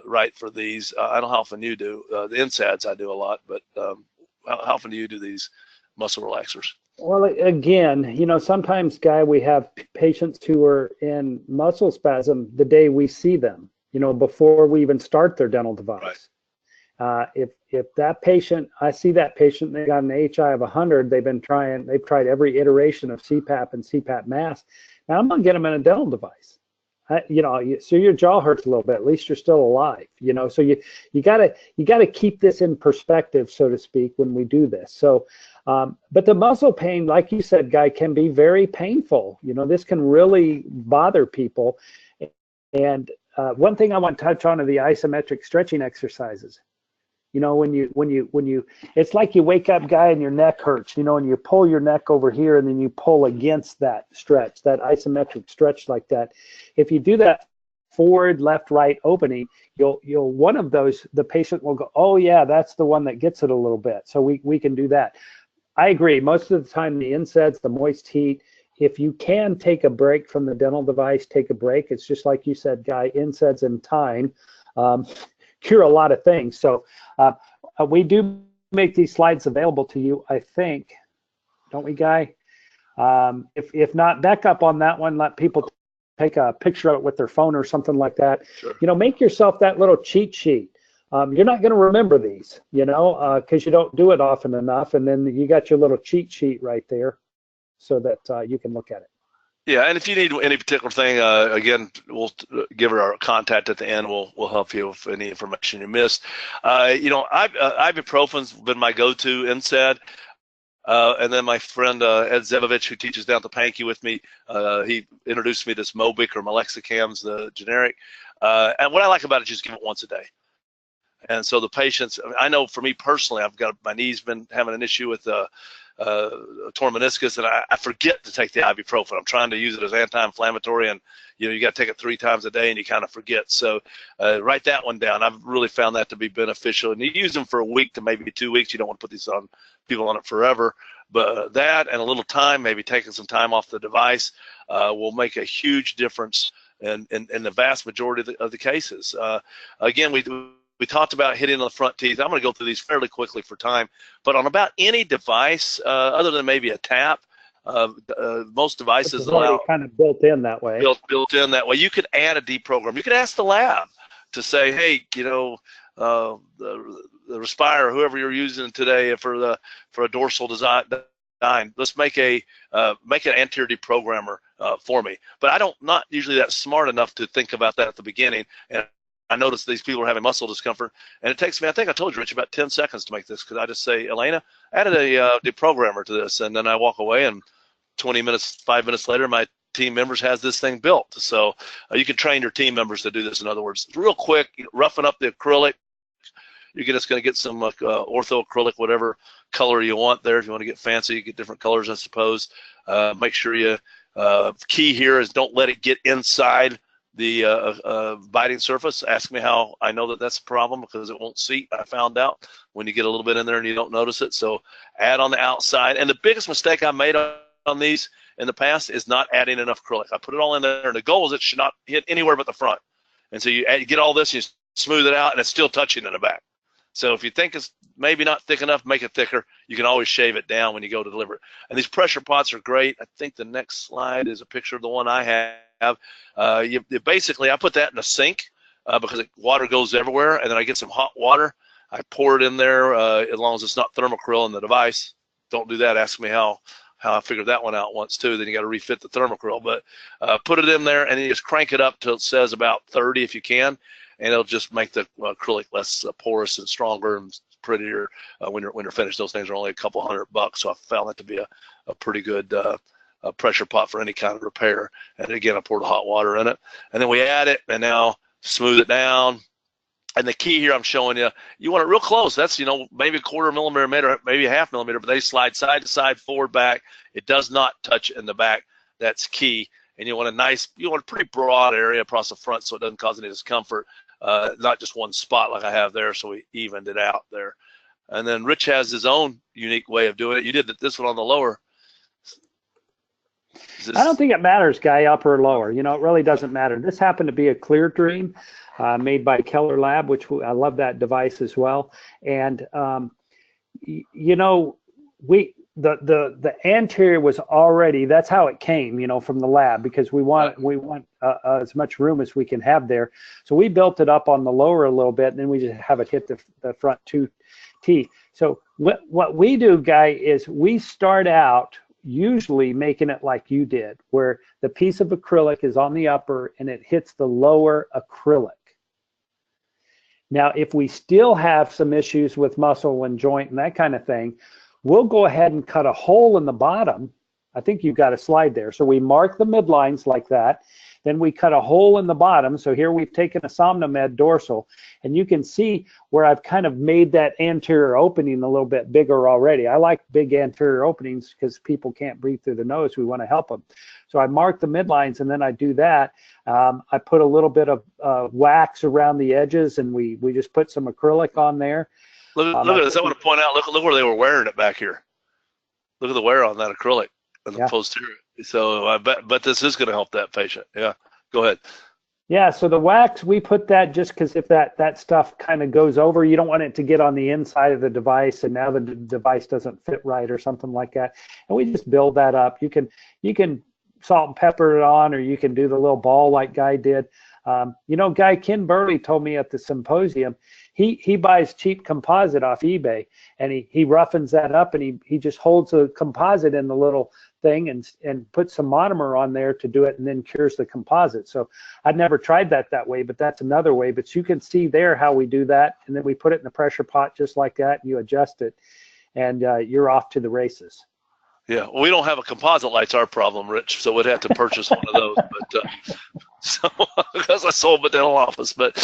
write for these. I don't know how often you do. The NSAIDs I do a lot, but how often do you do these muscle relaxers? Well, again, sometimes, Guy, we have patients who are in muscle spasm the day we see them, before we even start their dental device. Right. If that patient, I see that patient, they got an HI of 100, they've tried every iteration of CPAP and CPAP mask. Now I'm gonna get them in a dental device. So your jaw hurts a little bit. At least you're still alive. So you gotta keep this in perspective, so to speak, when we do this. So, but the muscle pain, like you said, Guy, can be very painful. This can really bother people. And one thing I want to touch on are the isometric stretching exercises. When you, it's like you wake up, Guy, and your neck hurts, and you pull your neck over here and then you pull against that stretch, that isometric stretch like that. If you do that forward, left, right opening, you'll one of those, the patient will go, oh yeah, that's the one that gets it a little bit. So we can do that. I agree. Most of the time, the NSAIDs, the moist heat, if you can take a break from the dental device, take a break. It's just like you said, Guy, NSAIDs and time cure a lot of things. So we do make these slides available to you, I think, don't we, Guy? If not, back up on that one, let people take a picture of it with their phone or something like that. Sure. Make yourself that little cheat sheet. You're not going to remember these, because you don't do it often enough, and then you got your little cheat sheet right there so that you can look at it. Yeah, and if you need any particular thing, again, we'll give her our contact at the end. We'll help you with any information you missed. Ibuprofen's been my go-to NSAID. And then my friend Ed Zevovich, who teaches down at the Pankey with me, he introduced me to this Mobic or Malexicam's, the generic. And what I like about it is just give it once a day. And so the patients, I know for me personally, I've got my knee's been having an issue with a torn meniscus, and I forget to take the ibuprofen. I'm trying to use it as anti-inflammatory, and you got to take it 3 times a day, and you kind of forget. So write that one down. I've really found that to be beneficial. And you use them for a week to maybe 2 weeks. You don't want to put these on people on it forever, but that and a little time, maybe taking some time off the device, will make a huge difference in the vast majority of the cases. Again, we talked about hitting on the front teeth. I'm going to go through these fairly quickly for time, but on about any device, other than maybe a tap, most devices allow kind of built in that way. Built in that way. You could add a deprogram. You could ask the lab to say, hey, the Respire, whoever you're using today for a dorsal design, let's make an anterior deprogrammer for me. But I not usually that smart enough to think about that at the beginning. And I noticed these people are having muscle discomfort, and it takes me, I think I told you, Rich, about 10 seconds to make this, because I just say, Elena, added a deprogrammer to this, and then I walk away, and 5 minutes later, my team members has this thing built. So you can train your team members to do this. In other words, real quick, roughing up the acrylic. You're just going to get some ortho acrylic, whatever color you want there. If you want to get fancy, you get different colors, I suppose. Make sure key here is don't let it get inside the biting surface. Ask me how I know that that's a problem, because it won't seat. I found out when you get a little bit in there and you don't notice it. So add on the outside. And the biggest mistake I made on these in the past is not adding enough acrylic. I put it all in there, and the goal is it should not hit anywhere but the front. And so you get all this, you smooth it out, and it's still touching in the back. So if you think it's maybe not thick enough, make it thicker. You can always shave it down when you go to deliver it. And these pressure pots are great. I think the next slide is a picture of the one I have. Basically, I put that in a sink because water goes everywhere, and then I get some hot water. I pour it in there as long as it's not thermocryl in the device. Don't do that. Ask me how I figured that one out once too. Then you got to refit the thermocryl. But put it in there, and then you just crank it up till it says about 30 if you can, and it'll just make the acrylic less porous and stronger and prettier when you're finished. Those things are only a couple $100, so I found that to be a pretty good pressure pot for any kind of repair. And again, I poured hot water in it, and then we add it, and now smooth it down. And the key here I'm showing you, you want it real close. That's, maybe a 1/4 millimeter, maybe a 1/2 millimeter, but they slide side to side, forward, back. It does not touch in the back. That's key. And you want a pretty broad area across the front so it doesn't cause any discomfort, not just one spot like I have there, so we evened it out there. And then Rich has his own unique way of doing it. You did this one on the lower. I don't think it matters, Guy, upper or lower. It really doesn't matter. This happened to be a Clear Dream made by Keller Lab, which I love that device as well. And the anterior was already, that's how it came, from the lab, because we want as much room as we can have there. So we built it up on the lower a little bit, and then we just have it hit the front 2 teeth. So what we do, Guy, is we start out usually making it like you did, where the piece of acrylic is on the upper and it hits the lower acrylic. Now, if we still have some issues with muscle and joint and that kind of thing, we'll go ahead and cut a hole in the bottom. I think you've got a slide there. So we mark the midlines like that. Then we cut a hole in the bottom. So here we've taken a Somnomed dorsal, and you can see where I've kind of made that anterior opening a little bit bigger already. I like big anterior openings because people can't breathe through the nose. We want to help them. So I mark the midlines, and then I do that. I put a little bit of wax around the edges, and we just put some acrylic on there. Look at this. I want to point out, look where they were wearing it back here. Look at the wear on that acrylic on the posterior. So I bet this is going to help that patient. Yeah, go ahead. Yeah, so the wax, we put that just because if that stuff kind of goes over, you don't want it to get on the inside of the device, and now the device doesn't fit right or something like that. And we just build that up. You can salt and pepper it on, or you can do the little ball like Guy did. Guy Ken Burley told me at the symposium, he buys cheap composite off eBay, and he roughens that up, and he just holds the composite in the little thing and puts some monomer on there to do it, and then cures the composite. So I've never tried that way, but that's another way. But you can see there how we do that, and then we put it in the pressure pot just like that, and you adjust it. and you're off to the races. Yeah, well, we don't have a composite light's our problem, Rich, so we'd have to purchase one of those. But so because I sold my dental office, but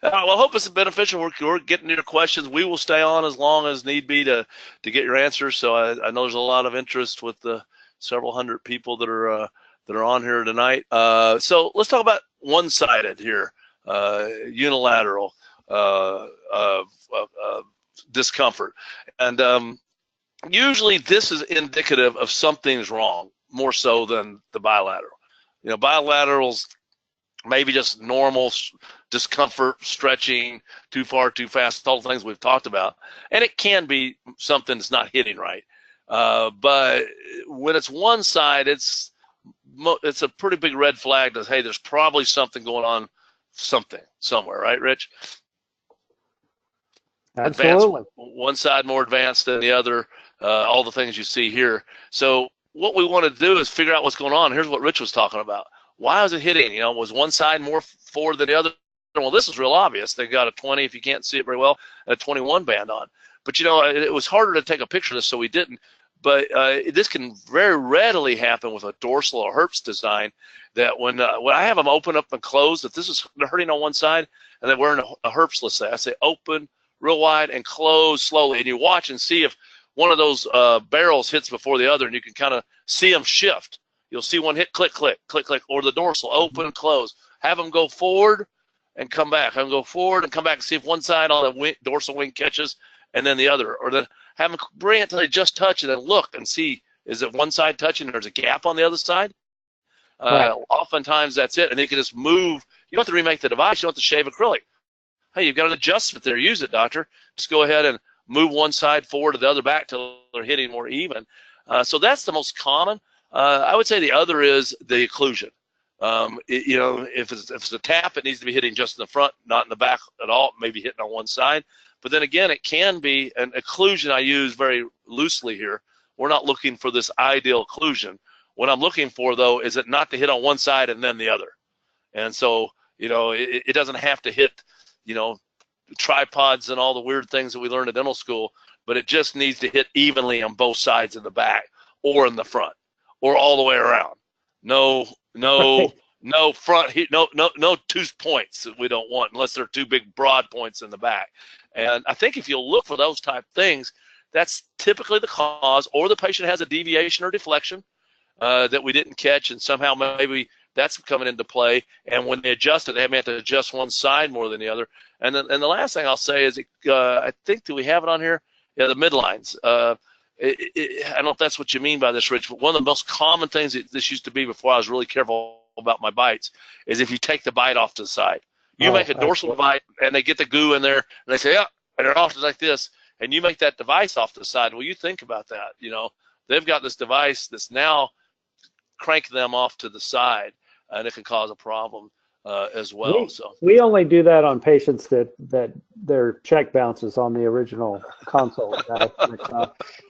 well, I hope it's beneficial. We're getting your questions. We will stay on as long as need be to get your answers. So I know there's a lot of interest with the several hundred people that are on here tonight. So let's talk about one-sided here, unilateral discomfort, and usually this is indicative of something's wrong more so than the bilateral. You know, bilaterals maybe just normal discomfort, stretching, too far, too fast, all the things we've talked about. And it can be something that's not hitting right. But when it's one side, it's a pretty big red flag that, hey, there's probably something going on somewhere, right, Rich? Absolutely. One side more advanced than the other, all the things you see here. So what we want to do is figure out what's going on. Here's what Rich was talking about. Why is it hitting? You know, was one side more forward than the other? Well, this is real obvious. They got a 20, if you can't see it very well, a 21 band on. But, you know, it was harder to take a picture of this, so we didn't. But this can very readily happen with a dorsal or herps design, that when I have them open up and close, if this is hurting on one side and they're wearing a herps, let's say, I say open real wide and close slowly, and you watch and see if one of those barrels hits before the other, and you can kind of see them shift. You'll see one hit, click, click, click, click, or the dorsal open, close. Have them go forward and come back. Have them go forward and come back and see if one side on the dorsal wing catches and then the other. Or then have them bring it until they just touch and then look and see, is it one side touching and there's a gap on the other side? Right. Oftentimes that's it. And they can just move. You don't have to remake the device. You don't have to shave acrylic. Hey, you've got an adjustment there. Use it, doctor. Just go ahead and move one side forward to the other back till they're hitting more even. So that's the most common. I would say the other is the occlusion. You know, if it's a tap, it needs to be hitting just in the front, not in the back at all, maybe hitting on one side. But then again, it can be an occlusion. I use very loosely here. We're not looking for this ideal occlusion. What I'm looking for, though, is it not to hit on one side and then the other. And so, you know, it doesn't have to hit, you know, tripods and all the weird things that we learned at dental school, but it just needs to hit evenly on both sides in the back or in the front or all the way around. No front, no 2 points that we don't want unless they're 2 big broad points in the back. And I think if you'll look for those type things, that's typically the cause, or the patient has a deviation or deflection that we didn't catch, and somehow maybe that's coming into play. And when they adjust it, they may have to adjust one side more than the other. And then, and the last thing I'll say is, I think, do we have it on here? Yeah, the midlines. I don't know if that's what you mean by this, Rich, but one of the most common things that this used to be before I was really careful about my bites is if you take the bite off to the side. You make a dorsal bite, and they get the goo in there, and they say, yeah, and they're off like this, and you make that device off to the side. Well, you think about that. You know, they've got this device that's now cranking them off to the side, and it can cause a problem as well. We only do that on patients that their check bounces on the original console.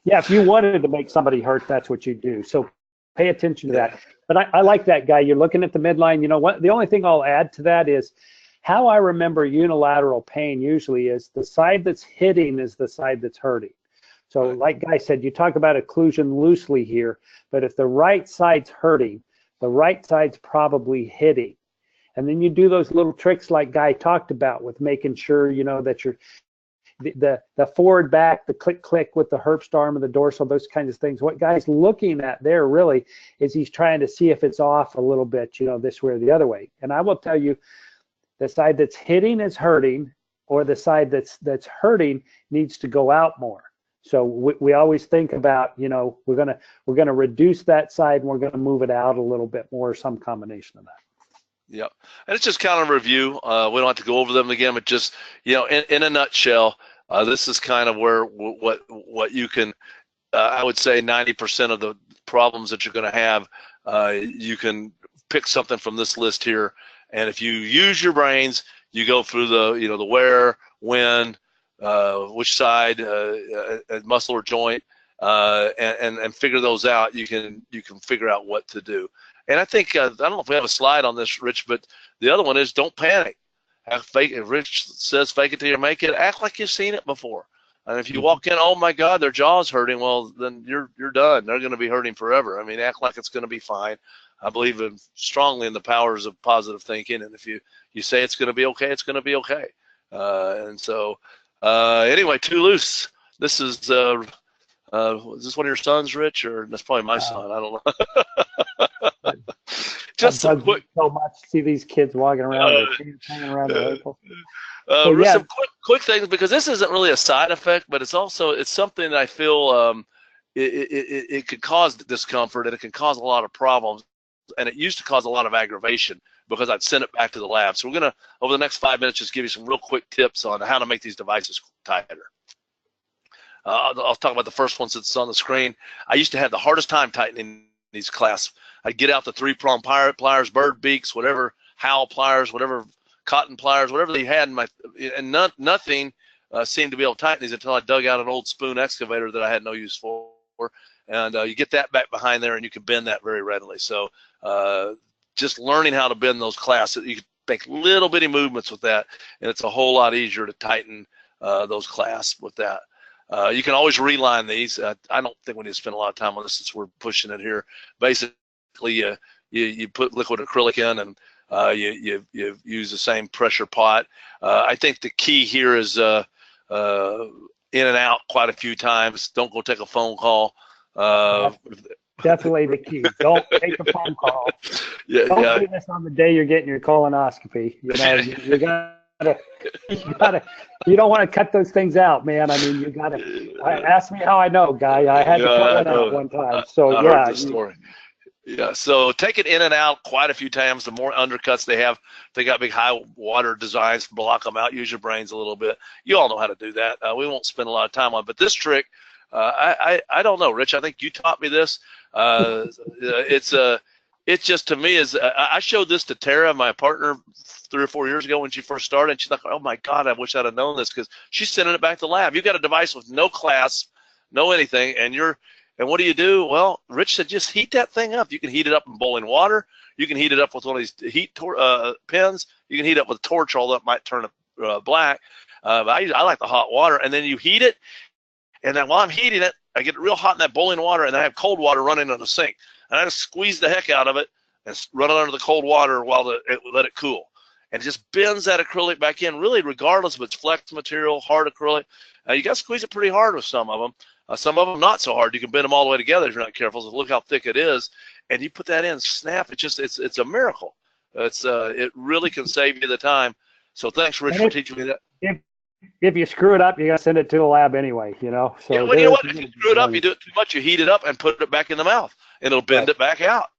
Yeah, if you wanted to make somebody hurt, that's what you do. So pay attention to that. But I like that guy. You're looking at the midline. You know what? The only thing I'll add to that is how I remember unilateral pain usually is the side that's hitting is the side that's hurting. So like Guy said, you talk about occlusion loosely here, but if the right side's hurting, the right side's probably hitting. And then you do those little tricks like Guy talked about with making sure, you know, that you're the forward back, the click click with the herpst arm and the dorsal, those kinds of things. What Guy's looking at there really is he's trying to see if it's off a little bit, you know, this way or the other way. And I will tell you, the side that's hitting is hurting, or the side that's hurting needs to go out more. So we always think about, you know, we're gonna reduce that side and we're gonna move it out a little bit more, some combination of that. Yep, and it's just kind of a review. We don't have to go over them again, but just, you know, in a nutshell, this is kind of where what you can, I would say 90% of the problems that you're going to have, you can pick something from this list here, and if you use your brains, you go through the, you know, the where, when, which side, muscle or joint, and figure those out. You can figure out what to do. And I think, I don't know if we have a slide on this, Rich, but the other one is don't panic. Rich says fake it till you make it. Act like you've seen it before. And if you walk in, oh my God, their jaw's hurting, well, then you're done. They're going to be hurting forever. I mean, act like it's going to be fine. I believe strongly in the powers of positive thinking, and if you say it's going to be okay, it's going to be okay. And so, anyway, Too Loose. This is this one of your sons, Rich, or that's probably my son? I don't know. Just some quick. So much see these kids walking around, hanging around their ankles. Some quick things, because this isn't really a side effect, but it's something that I feel it could cause discomfort, and it can cause a lot of problems, and it used to cause a lot of aggravation because I'd send it back to the lab. So we're gonna, over the next 5 minutes, just give you some real quick tips on how to make these devices tighter. I'll talk about the first one since it's on the screen. I used to have the hardest time tightening these clasps. I'd get out the 3-prong pliers, bird beaks, whatever, Howell pliers, whatever, cotton pliers, whatever they had in my, and nothing seemed to be able to tighten these until I dug out an old spoon excavator that I had no use for. And you get that back behind there, and you can bend that very readily. So just learning how to bend those clasps, you can make little bitty movements with that, and it's a whole lot easier to tighten those clasps with that. You can always reline these. I don't think we need to spend a lot of time on this since we're pushing it here. Basically, you put liquid acrylic in, and you use the same pressure pot. I think the key here is in and out quite a few times. Don't go take a phone call. Definitely the key. Don't take a phone call. Don't do this on the day you're getting your colonoscopy. You know, you don't want to cut those things out, man. I mean, you gotta ask me how I know, guy. I had to cut one out one time. So I heard the story. Yeah, so take it in and out quite a few times. The more undercuts they have, they got big high water designs, block them out, use your brains a little bit. You all know how to do that. We won't spend a lot of time on it, but this trick, I don't know, Rich, I think you taught me this. It's just, to me, is I showed this to Tara, my partner, 3 or 4 years ago when she first started, and she's like, oh my God, I wish I'd have known this, because she's sending it back to the lab. You've got a device with no clasp, no anything, and what do? Well, Rich said, just heat that thing up. You can heat it up in boiling water. You can heat it up with one of these heat pins. You can heat it up with a torch, although it might turn it black. But I like the hot water, and then you heat it, and then while I'm heating it, I get it real hot in that boiling water, and I have cold water running in the sink. And I just squeeze the heck out of it and run it under the cold water while let it cool. And it just bends that acrylic back in, really, regardless if it's flex material, hard acrylic. You got to squeeze it pretty hard with some of them. Some of them not so hard. You can bend them all the way together if you're not careful. So look how thick it is, and you put that in, snap. It's a miracle. It really can save you the time. So thanks, Rich, for teaching me that. If you screw it up, you got to send it to the lab anyway, you know. So yeah, well, you know what? If you screw it up, you do it too much, you heat it up and put it back in the mouth, and it'll bend it back out.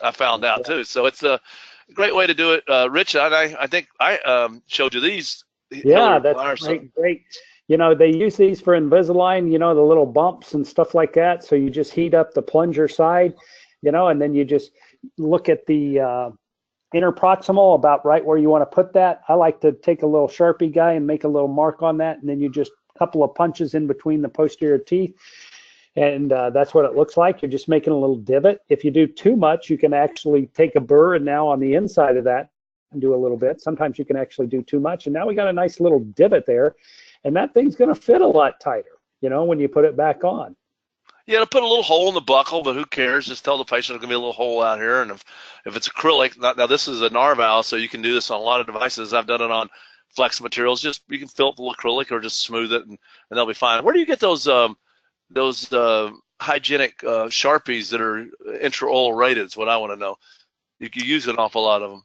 I found out too. So it's a great way to do it, Rich. I think I showed you these. Yeah, that's great. You know, they use these for Invisalign, you know, the little bumps and stuff like that. So you just heat up the plunger side, you know, and then you just look at the interproximal about right where you want to put that. I like to take a little Sharpie guy and make a little mark on that, and then you just a couple of punches in between the posterior teeth, and that's what it looks like. You're just making a little divot. If you do too much, you can actually take a burr and now on the inside of that and do a little bit. Sometimes you can actually do too much, and now we got a nice little divot there, and that thing's going to fit a lot tighter, you know, when you put it back on. Yeah, to put a little hole in the buckle, but who cares? Just tell the patient there's going to be a little hole out here. And if it's acrylic, now this is a narval, so you can do this on a lot of devices. I've done it on flex materials. Just you can fill it with acrylic or just smooth it, and they'll be fine. Where do you get those hygienic Sharpies that are intraoral rated? Is what I want to know. You can use an awful lot of them.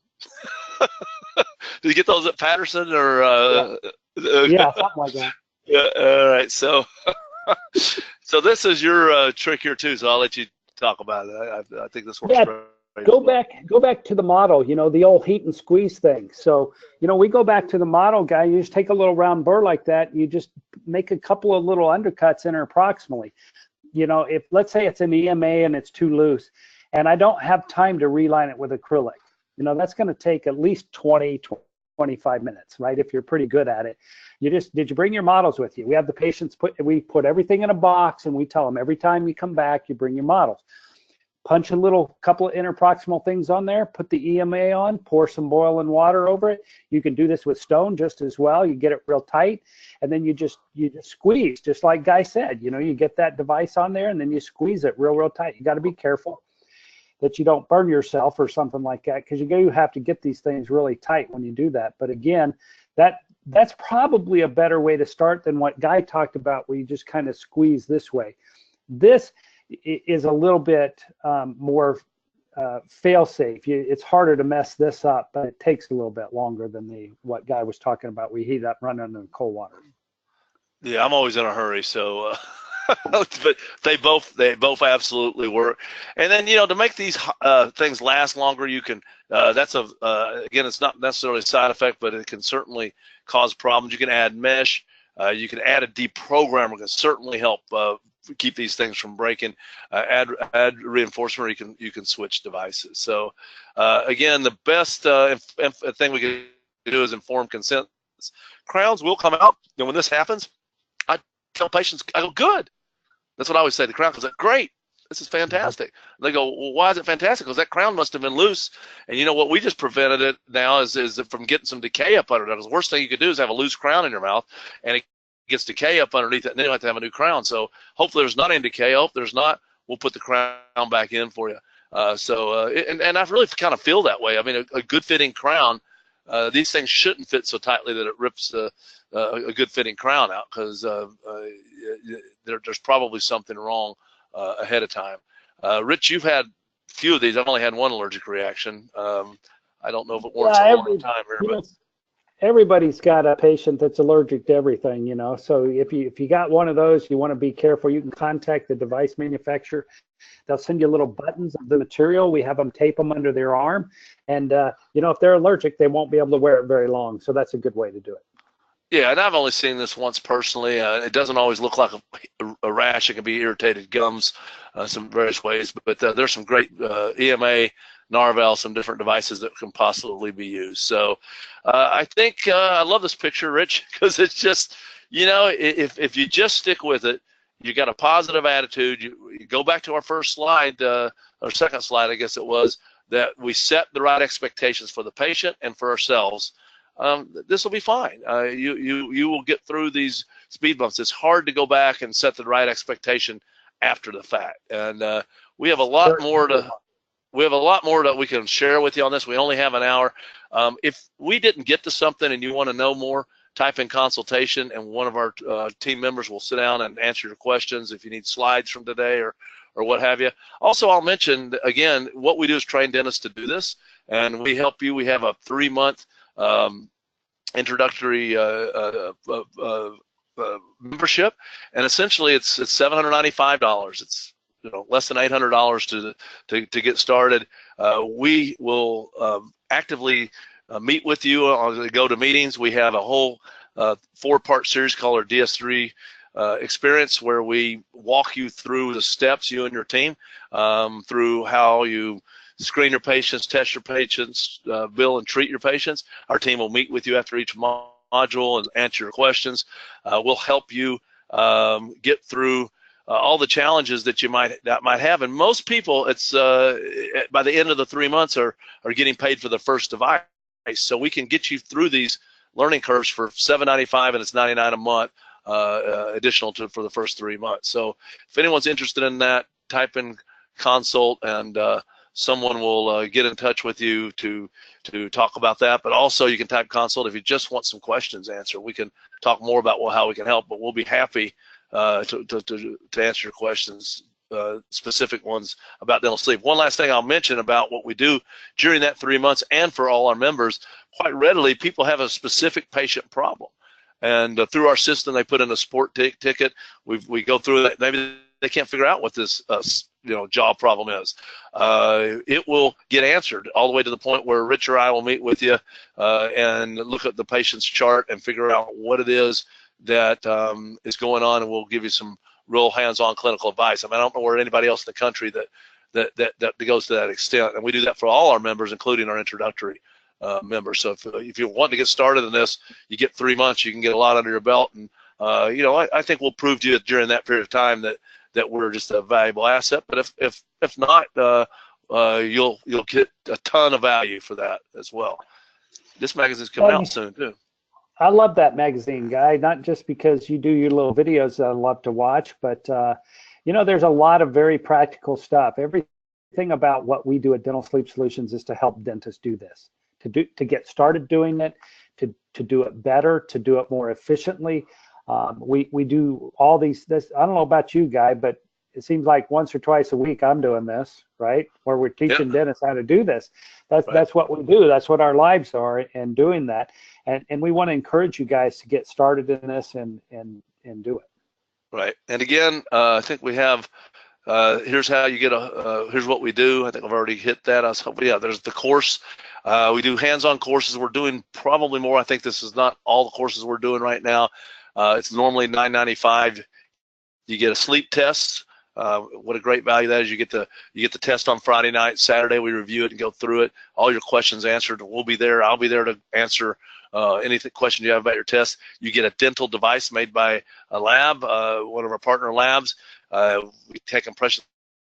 Do you get those at Patterson or? Yeah, something like that. Yeah. All right. So. So this is your trick here too. So I'll let you talk about it. I think this works. Yeah, great. go back to the model. You know, the old heat and squeeze thing. So you know, we go back to the model guy. You just take a little round burr like that. You just make a couple of little undercuts interproximally. You know, if let's say it's an EMA and it's too loose, and I don't have time to reline it with acrylic. You know, that's going to take at least 20-25 minutes, right? If you're pretty good at it. Did you bring your models with you? We have the patients we put everything in a box, and we tell them every time you come back, you bring your models. punch a little couple of interproximal things on there, put the EMA on, pour some boiling water over it. You can do this with stone just as well. You get it real tight, and then you just squeeze, just like Guy said. You know, you get that device on there, and then you squeeze it real tight. You got to be careful that you don't burn yourself or something like that, because you do have to get these things really tight when you do that. But again, that's probably a better way to start than what Guy talked about, where you just kind of squeeze this way. This is a little bit more fail-safe. It's harder to mess this up, but it takes a little bit longer than what Guy was talking about. We heat up, run under cold water. Yeah, I'm always in a hurry, so but they both absolutely work. And then, you know, to make these things last longer, you can that's again, it's not necessarily a side effect, but it can certainly cause problems. You can add mesh. You can add a deprogrammer, can certainly help keep these things from breaking. Add reinforcement, or you can switch devices. So again, the best thing we can do is informed consent. Crowns will come out, and when this happens, I tell patients, I go, good. That's what I always say. The crown comes out, great. This is fantastic. And they go, well, why is it fantastic? Because that crown must have been loose. And you know what? We just prevented it now is from getting some decay up under it. The worst thing you could do is have a loose crown in your mouth, and it gets decay up underneath it, and then you have to have a new crown. So hopefully there's not any decay. I hope there's not. We'll put the crown back in for you. And I really kind of feel that way. I mean, a good fitting crown, these things shouldn't fit so tightly that it rips a good fitting crown out, because there's probably something wrong ahead of time. Rich, you've had a few of these. I've only had one allergic reaction. I don't know if it warrants a long time here, but everybody's got a patient that's allergic to everything, you know. So if you got one of those, you want to be careful. You can contact the device manufacturer. They'll send you little buttons of the material. We have them tape them under their arm, and you know, if they're allergic, they won't be able to wear it very long. So that's a good way to do it. Yeah, and I've only seen this once personally. It doesn't always look like a rash. It can be irritated gums, some various ways. But there's some great EMA, Narval, some different devices that can possibly be used. So I think I love this picture, Rich, because it's just, you know, if you just stick with it, you got a positive attitude. You go back to our first slide, or second slide, I guess it was, that we set the right expectations for the patient and for ourselves. This will be fine. You will get through these speed bumps. It's hard to go back and set the right expectation after the fact. And we have a lot more that we can share with you on this. We only have an hour. If we didn't get to something and you want to know more, type in consultation, and one of our team members will sit down and answer your questions if you need slides from today or what have you. Also, I'll mention again, what we do is train dentists to do this, and we help you. We have a 3-month introductory membership, and essentially it's $795. It's, you know, less than $800 to get started. We will actively meet with you on the go to meetings. We have a whole 4-part series called our DS3 experience, where we walk you through the steps, you and your team, through how you screen your patients, test your patients, bill and treat your patients. Our team will meet with you after each module and answer your questions. We'll help you get through all the challenges that you might have. And most people, it's by the end of the 3 months, are getting paid for the first device. So we can get you through these learning curves for $795, and it's $99 a month additional for the first 3 months. So if anyone's interested in that, type in consult, and someone will get in touch with you to talk about that. But also, you can type consult if you just want some questions answered. We can talk more about how we can help, but we'll be happy to answer your questions, specific ones about dental sleep. One last thing I'll mention about what we do during that 3 months, and for all our members, quite readily, people have a specific patient problem. And through our system, they put in a sport ticket. We go through that. Maybe they can't figure out what this jaw problem is. It will get answered all the way to the point where Rich or I will meet with you and look at the patient's chart and figure out what it is that is going on, and we'll give you some real hands-on clinical advice. I mean, I don't know where anybody else in the country that goes to that extent, and we do that for all our members, including our introductory members. So if you want to get started in this, you get 3 months, you can get a lot under your belt, and I think we'll prove to you during that period of time that we're just a valuable asset. But if not, you'll get a ton of value for that as well. This magazine's coming out soon too. I love that magazine, Guy, not just because you do your little videos that I love to watch, but you know, there's a lot of very practical stuff. Everything about what we do at Dental Sleep Solutions is to help dentists do this, to get started doing it, to do it better, to do it more efficiently. We do all this. I don't know about you, Guy, but it seems like once or twice a week I'm doing this, right? Where we're teaching dentists how to do this. That's what we do. That's what our lives are, and doing that. And we want to encourage you guys to get started in this and do it. Right. And again, I think we have, here's how you get here's what we do. I think I've already hit that. I was hoping, yeah, there's the course. We do hands-on courses. We're doing probably more. I think this is not all the courses we're doing right now. It's normally $9.95. You get a sleep test. What a great value that is. You get the test on Friday night. Saturday we review it and go through it. All your questions answered. We'll be there. I'll be there to answer any question you have about your test. You get a dental device made by a lab, one of our partner labs. We take impressions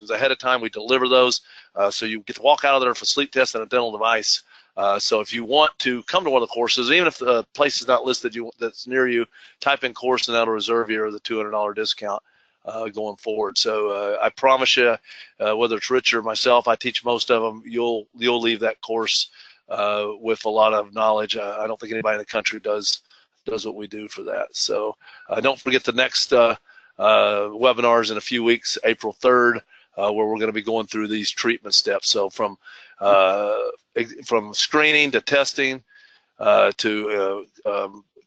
ahead of time. We deliver those, so you get to walk out of there with a sleep test and a dental device. So if you want to come to one of the courses, even if the place is not listed that's near you, type in course and that'll reserve you the $200 discount going forward. So I promise you, whether it's Rich or myself, I teach most of them, you'll leave that course with a lot of knowledge. I don't think anybody in the country does what we do for that. So don't forget the next webinars in a few weeks, April 3rd, where we're going to be going through these treatment steps. So from screening to testing to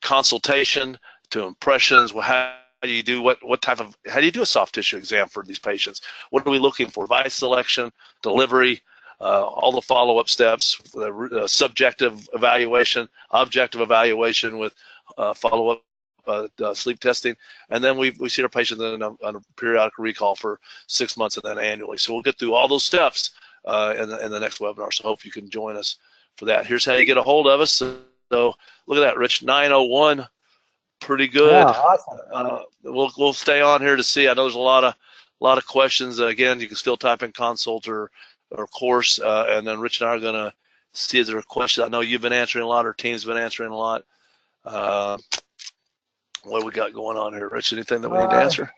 consultation to impressions. How do you do how do you do a soft tissue exam for these patients? What are we looking for? Device selection, delivery, all the follow-up steps, subjective evaluation, objective evaluation with follow-up sleep testing, and then we see our patients on a periodic recall for 6 months and then annually. So we'll get through all those steps in the next webinar. So hope you can join us for that. Here's how you get a hold of us. So look at that, Rich, 901. Pretty good. Yeah, awesome. We'll stay on here to see. I know there's a lot of questions. Again, you can still type in consult or course, and then Rich and I are going to see if there are questions. I know you've been answering a lot. Our team's been answering a lot. What do we got going on here, Rich? Anything that we need to answer?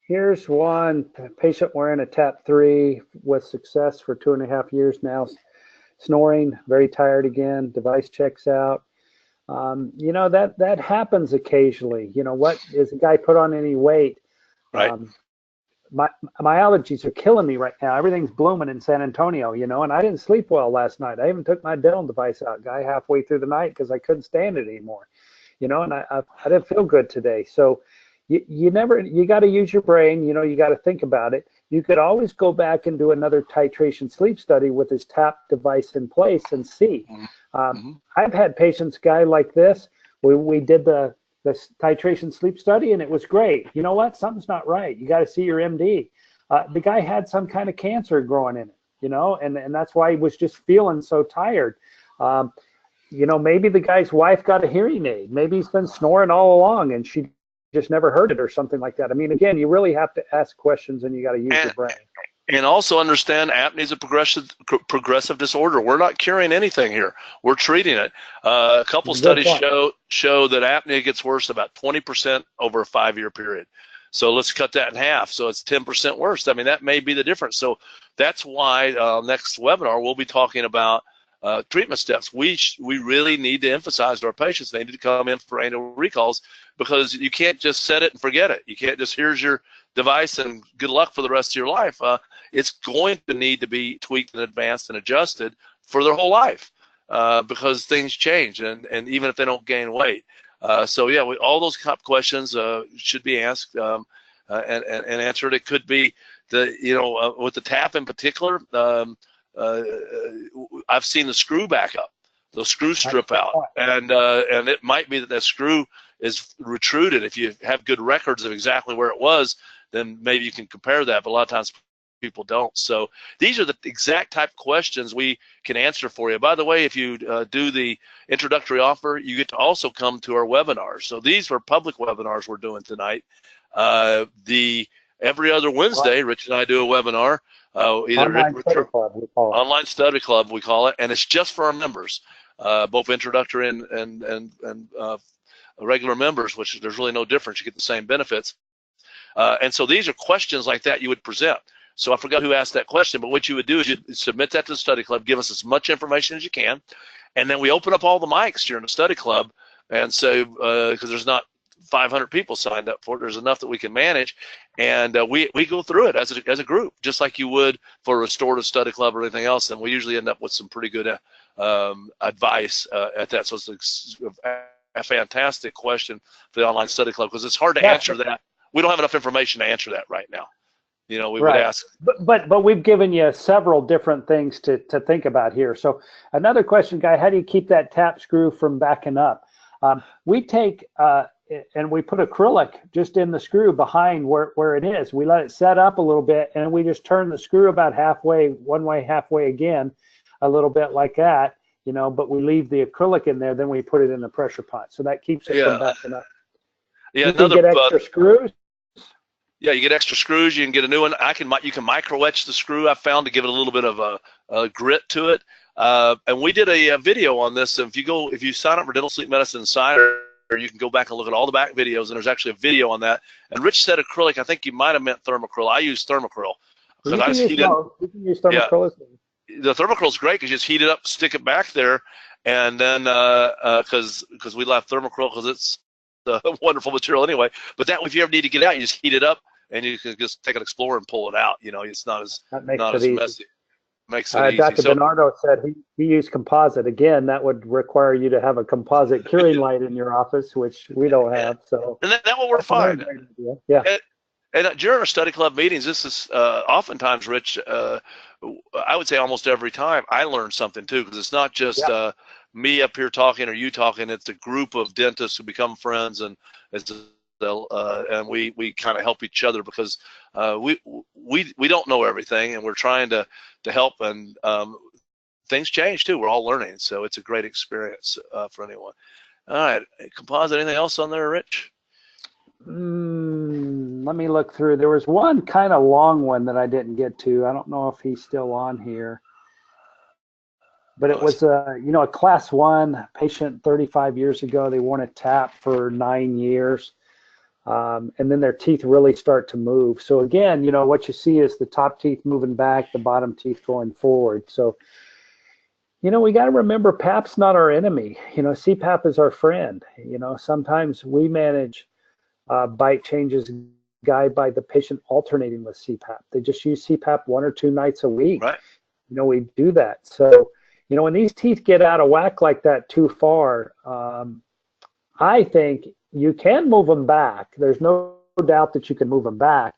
Here's one patient wearing a TAP 3 with success for 2.5 years now. Snoring, very tired again. Device checks out. You know, that happens occasionally. You know, what is the guy put on any weight? Right. My allergies are killing me right now. Everything's blooming in San Antonio, you know, and I didn't sleep well last night. I even took my dental device out, Guy, halfway through the night because I couldn't stand it anymore, you know, and I didn't feel good today. So you got to use your brain, you know, you got to think about it. You could always go back and do another titration sleep study with his TAP device in place and see. I've had patients, Guy, like this. We did the titration sleep study and it was great. You know what? Something's not right. You got to see your MD. The guy had some kind of cancer growing in it, you know, and that's why he was just feeling so tired. You know, maybe the guy's wife got a hearing aid. Maybe he's been snoring all along and she just never heard it or something like that. I mean, again, you really have to ask questions and you got to use your brain. And also understand apnea is a progressive disorder. We're not curing anything here. We're treating it. A couple studies show that apnea gets worse about 20% over a 5-year period. So let's cut that in half. So it's 10% worse. I mean, that may be the difference. So that's why next webinar we'll be talking about treatment steps. We really need to emphasize to our patients they need to come in for annual recalls, because you can't just set it and forget it. You can't just, here's your device and good luck for the rest of your life. It's going to need to be tweaked and advanced and adjusted for their whole life because things change, and even if they don't gain weight. So yeah, all those questions should be asked and answered. It could be with the TAP in particular. I've seen the screw back up, the screw strip out, and it might be that screw is retruded. If you have good records of exactly where it was, then maybe you can compare that, but a lot of times people don't. So these are the exact type of questions we can answer for you. By the way, if you do the introductory offer, you get to also come to our webinars. So these are public webinars we're doing tonight. every other Wednesday, Rich and I do a webinar, either Online study club, we call it. online study club, we call it, and it's just for our members, both introductory and regular members, which there's really no difference. You get the same benefits. And so these are questions like that you would present. So I forgot who asked that question, but what you would do is you'd submit that to the study club, give us as much information as you can, and then we open up all the mics during the study club, and so because there's not 500 people signed up for it, there's enough that we can manage, and we go through it as a group, just like you would for a restorative study club or anything else, and we usually end up with some pretty good advice at that. So it's a fantastic question for the online study club, because it's hard to answer that. We don't have enough information to answer that right now. You know, we would ask. But we've given you several different things to think about here. So another question, Guy, how do you keep that tap screw from backing up? We take and we put acrylic just in the screw behind where it is. We let it set up a little bit, and we just turn the screw about halfway, one way, halfway again, a little bit like that, you know, but we leave the acrylic in there, then we put it in the pressure pot. So that keeps it from backing up. Yeah, you can get extra screws. Yeah, you get extra screws. You can get a new one. You can micro etch the screw. I found to give it a little bit of a grit to it. And we did a video on this. If you sign up for Dental Sleep Medicine Insider, you can go back and look at all the back videos, and there's actually a video on that. And Rich said acrylic. I think you might have meant thermocryl. I use thermocryl because I just heat it. You can use thermocryl. Yeah, the thermocryl is great because you just heat it up, stick it back there, and then because we love thermocryl because it's a wonderful material anyway. But that if you ever need to get it out, you just heat it up, and you can just take an Explorer and pull it out. You know, it's not as messy. Makes it easy. Dr. Bernardo said he used composite. Again, that would require you to have a composite curing light in your office, which we don't have. So and that will work fine. Yeah. And during our study club meetings, this is oftentimes, Rich, I would say almost every time, I learn something too, because it's not just me up here talking or you talking. It's a group of dentists who become friends, and we kind of help each other because we don't know everything, and we're trying to help, and things change too. We're all learning, so it's a great experience for anyone. All right, composite. Anything else on there, Rich? Let me look through. There was one kind of long one that I didn't get to. I don't know if he's still on here, but it was a class 1 patient 35 years ago. They worn a tap for 9 years. And then their teeth really start to move. So again, what you see is the top teeth moving back, the bottom teeth going forward. So, we got to remember PAP's not our enemy. CPAP is our friend. Sometimes we manage bite changes guided by the patient alternating with CPAP. They just use CPAP 1 or 2 nights a week. Right. We do that. So, when these teeth get out of whack like that too far, I think you can move them back. There's no doubt that you can move them back,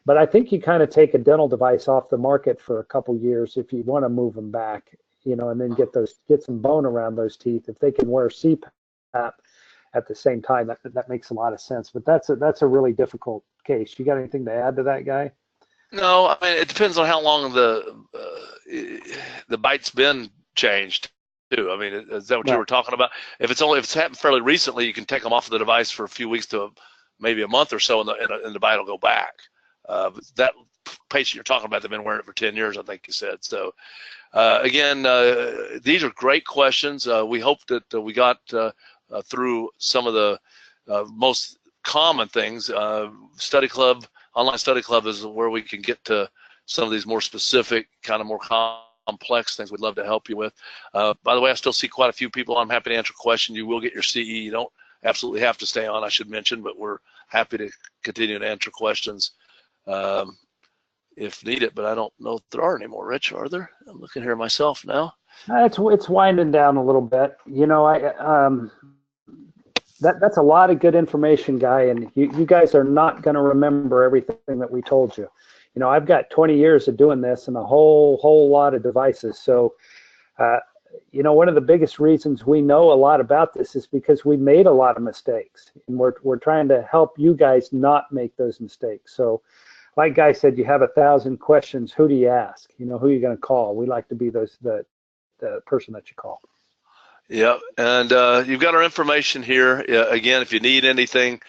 but I think you kind of take a dental device off the market for a couple years if you want to move them back, and then get some bone around those teeth. If they can wear CPAP at the same time, that makes a lot of sense. But that's a really difficult case. You got anything to add to that, Guy? No, I mean it depends on how long the bite's been changed. Too. I mean, is that what you were talking about? If it's happened fairly recently, you can take them off of the device for a few weeks to maybe a month or so, and the bite will go back. That patient you're talking about, they've been wearing it for 10 years, I think you said. So, again, these are great questions. We hope that we got through some of the most common things. Study club, online study club is where we can get to some of these more specific, kind of more complex things we'd love to help you with. By the way, I still see quite a few people. I'm happy to answer questions. You will get your CE. You don't absolutely have to stay on, I should mention, but we're happy to continue to answer questions if needed. But I don't know if there are any more, Rich, are there? I'm looking here myself now. It's winding down a little bit. That's a lot of good information, Guy, and you guys are not going to remember everything that we told you. I've got 20 years of doing this and a whole lot of devices. So, one of the biggest reasons we know a lot about this is because we made a lot of mistakes, and we're trying to help you guys not make those mistakes. So, like Guy said, you have 1,000 questions. Who do you ask? Who are you going to call? We like to be the person that you call. Yeah, and you've got our information here. Again, if you need anything,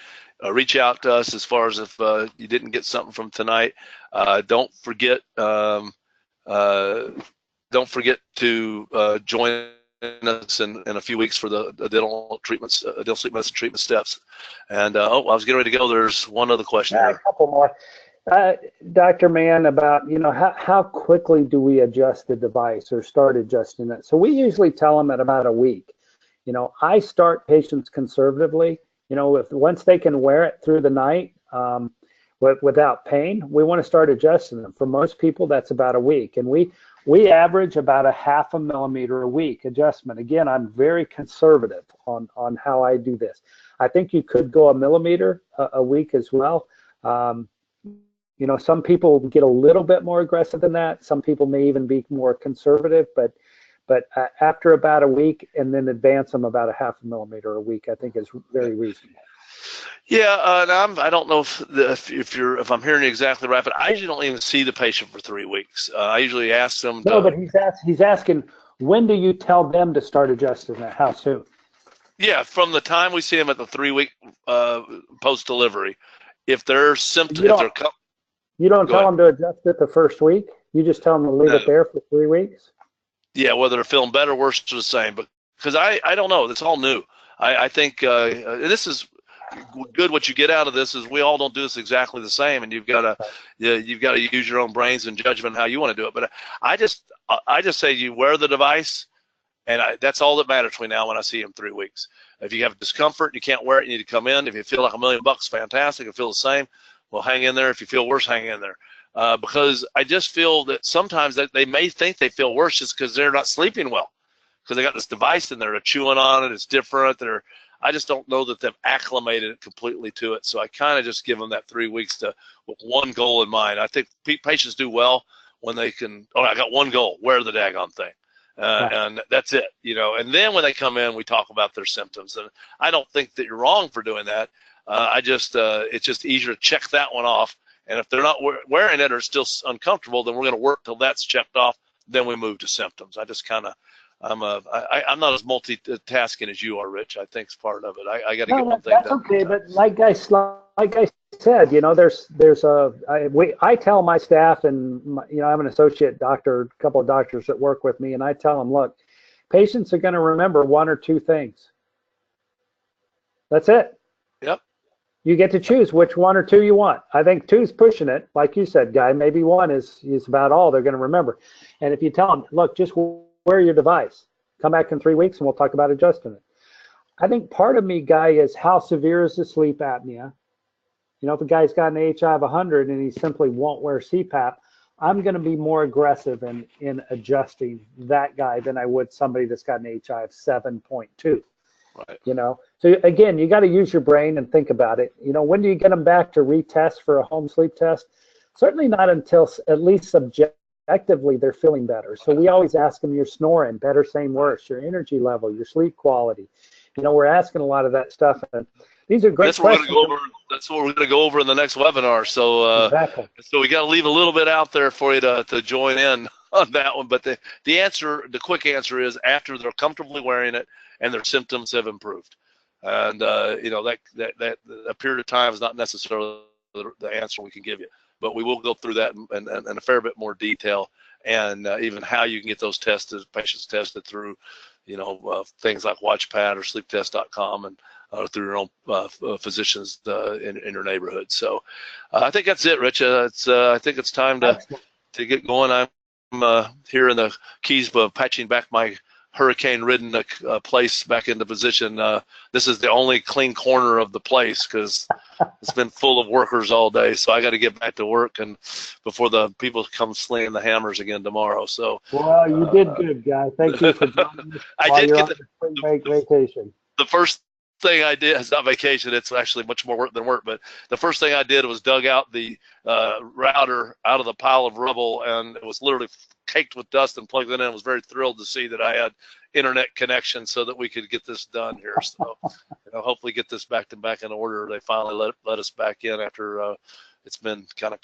reach out to us as far as if you didn't get something from tonight. Don't forget to join us in a few weeks for the dental treatments, dental sleep medicine treatment steps. And I was getting ready to go. There's one other question Yeah, here. a couple more. Dr. Mann, about, how quickly do we adjust the device or start adjusting it? So we usually tell them at about a week. I start patients conservatively. If once they can wear it through the night without pain, we want to start adjusting them. For most people, that's about a week. And we average about a 0.5 millimeter a week adjustment. Again, I'm very conservative on how I do this. I think you could go 1 millimeter a week as well. Some people get a little bit more aggressive than that. Some people may even be more conservative, but after about a week, and then advance them about a 0.5 millimeter a week, I think is very reasonable. Yeah, and I don't know if I'm hearing you exactly right, but I usually don't even see the patient for 3 weeks. I usually ask them. No, but he's asking, when do you tell them to start adjusting that? How soon? Yeah, from the time we see them at the 3-week post delivery. If their symptoms, you don't tell them to adjust it the first week. You just tell them to leave it there for 3 weeks. Yeah, whether they're feeling better, worse, or the same. But because I don't know, it's all new. I think this is good. What you get out of this is we all don't do this exactly the same, and you've got to use your own brains and judgment how you want to do it. But I just say you wear the device, and that's all that matters between now and when I see him 3 weeks. If you have discomfort and you can't wear it, you need to come in. If you feel like $1 million, fantastic. If you feel the same, well, hang in there. If you feel worse, hang in there. Because I just feel that sometimes that they may think they feel worse just because they're not sleeping well, because they got this device in there, they're chewing on it, it's different. I just don't know that they've acclimated completely to it. So I kind of just give them that 3 weeks with one goal in mind. I think patients do well when they can. I got one goal: wear the daggone thing. And that's it, and then when they come in, we talk about their symptoms. And I don't think that you're wrong for doing that. It's just easier to check that one off. And if they're not wearing it or still uncomfortable, then we're going to work till that's checked off. Then we move to symptoms. I just kind of, I'm not as multitasking as you are, Rich. I think it's part of it. I got to get one thing done. That's okay, but like I said, I tell my staff, and I have an associate doctor, a couple of doctors that work with me, and I tell them, look, patients are going to remember 1 or 2 things. That's it. Yep. You get to choose which 1 or 2 you want. I think 2's pushing it, like you said, Guy. Maybe 1 is about all they're going to remember. And if you tell them, look, just wear your device, come back in 3 weeks, and we'll talk about adjusting it. I think part of me, Guy, is how severe is the sleep apnea? If a guy's got an AHI of 100 and he simply won't wear CPAP, I'm going to be more aggressive in adjusting that guy than I would somebody that's got an AHI of 7.2. Right. So again, you got to use your brain and think about it. When do you get them back to retest for a home sleep test? Certainly not until at least subjectively they're feeling better. So we always ask them, you're snoring, better, same, worse, your energy level, your sleep quality. We're asking a lot of that stuff. And these are great questions. That's what we're going to go over in the next webinar. So, exactly. So we got to leave a little bit out there for you to join in on that one. But the quick answer is after they're comfortably wearing it and their symptoms have improved. And that period of time is not necessarily the answer we can give you, but we will go through that in a fair bit more detail, and even how you can get those patients tested through, things like WatchPad or SleepTest.com, and through your own physicians in your neighborhood. So I think that's it, Rich. I think it's time to get going. I'm here in the Keys, patching back my hurricane-ridden place back into position. This is the only clean corner of the place because it's been full of workers all day. So I got to get back to work and before the people come slinging the hammers again tomorrow. So well, you did good, guy. Thank you for joining us. I did get spring break vacation. The first thing I did, it's not vacation, it's actually much more work than work, but the first thing I did was dug out the router out of the pile of rubble, and it was literally caked with dust, and plugged it in. I was very thrilled to see that I had internet connection so that we could get this done here. So hopefully get this back in order. They finally let us back in after it's been kind of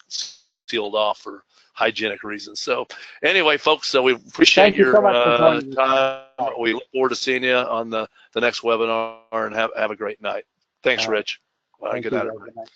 sealed off for hygienic reasons. So anyway, folks, so we appreciate your time. We look forward to seeing you on the next webinar, and have a great night. Thanks, Rich. All right, Thank good you, night, guys. everybody. Good night.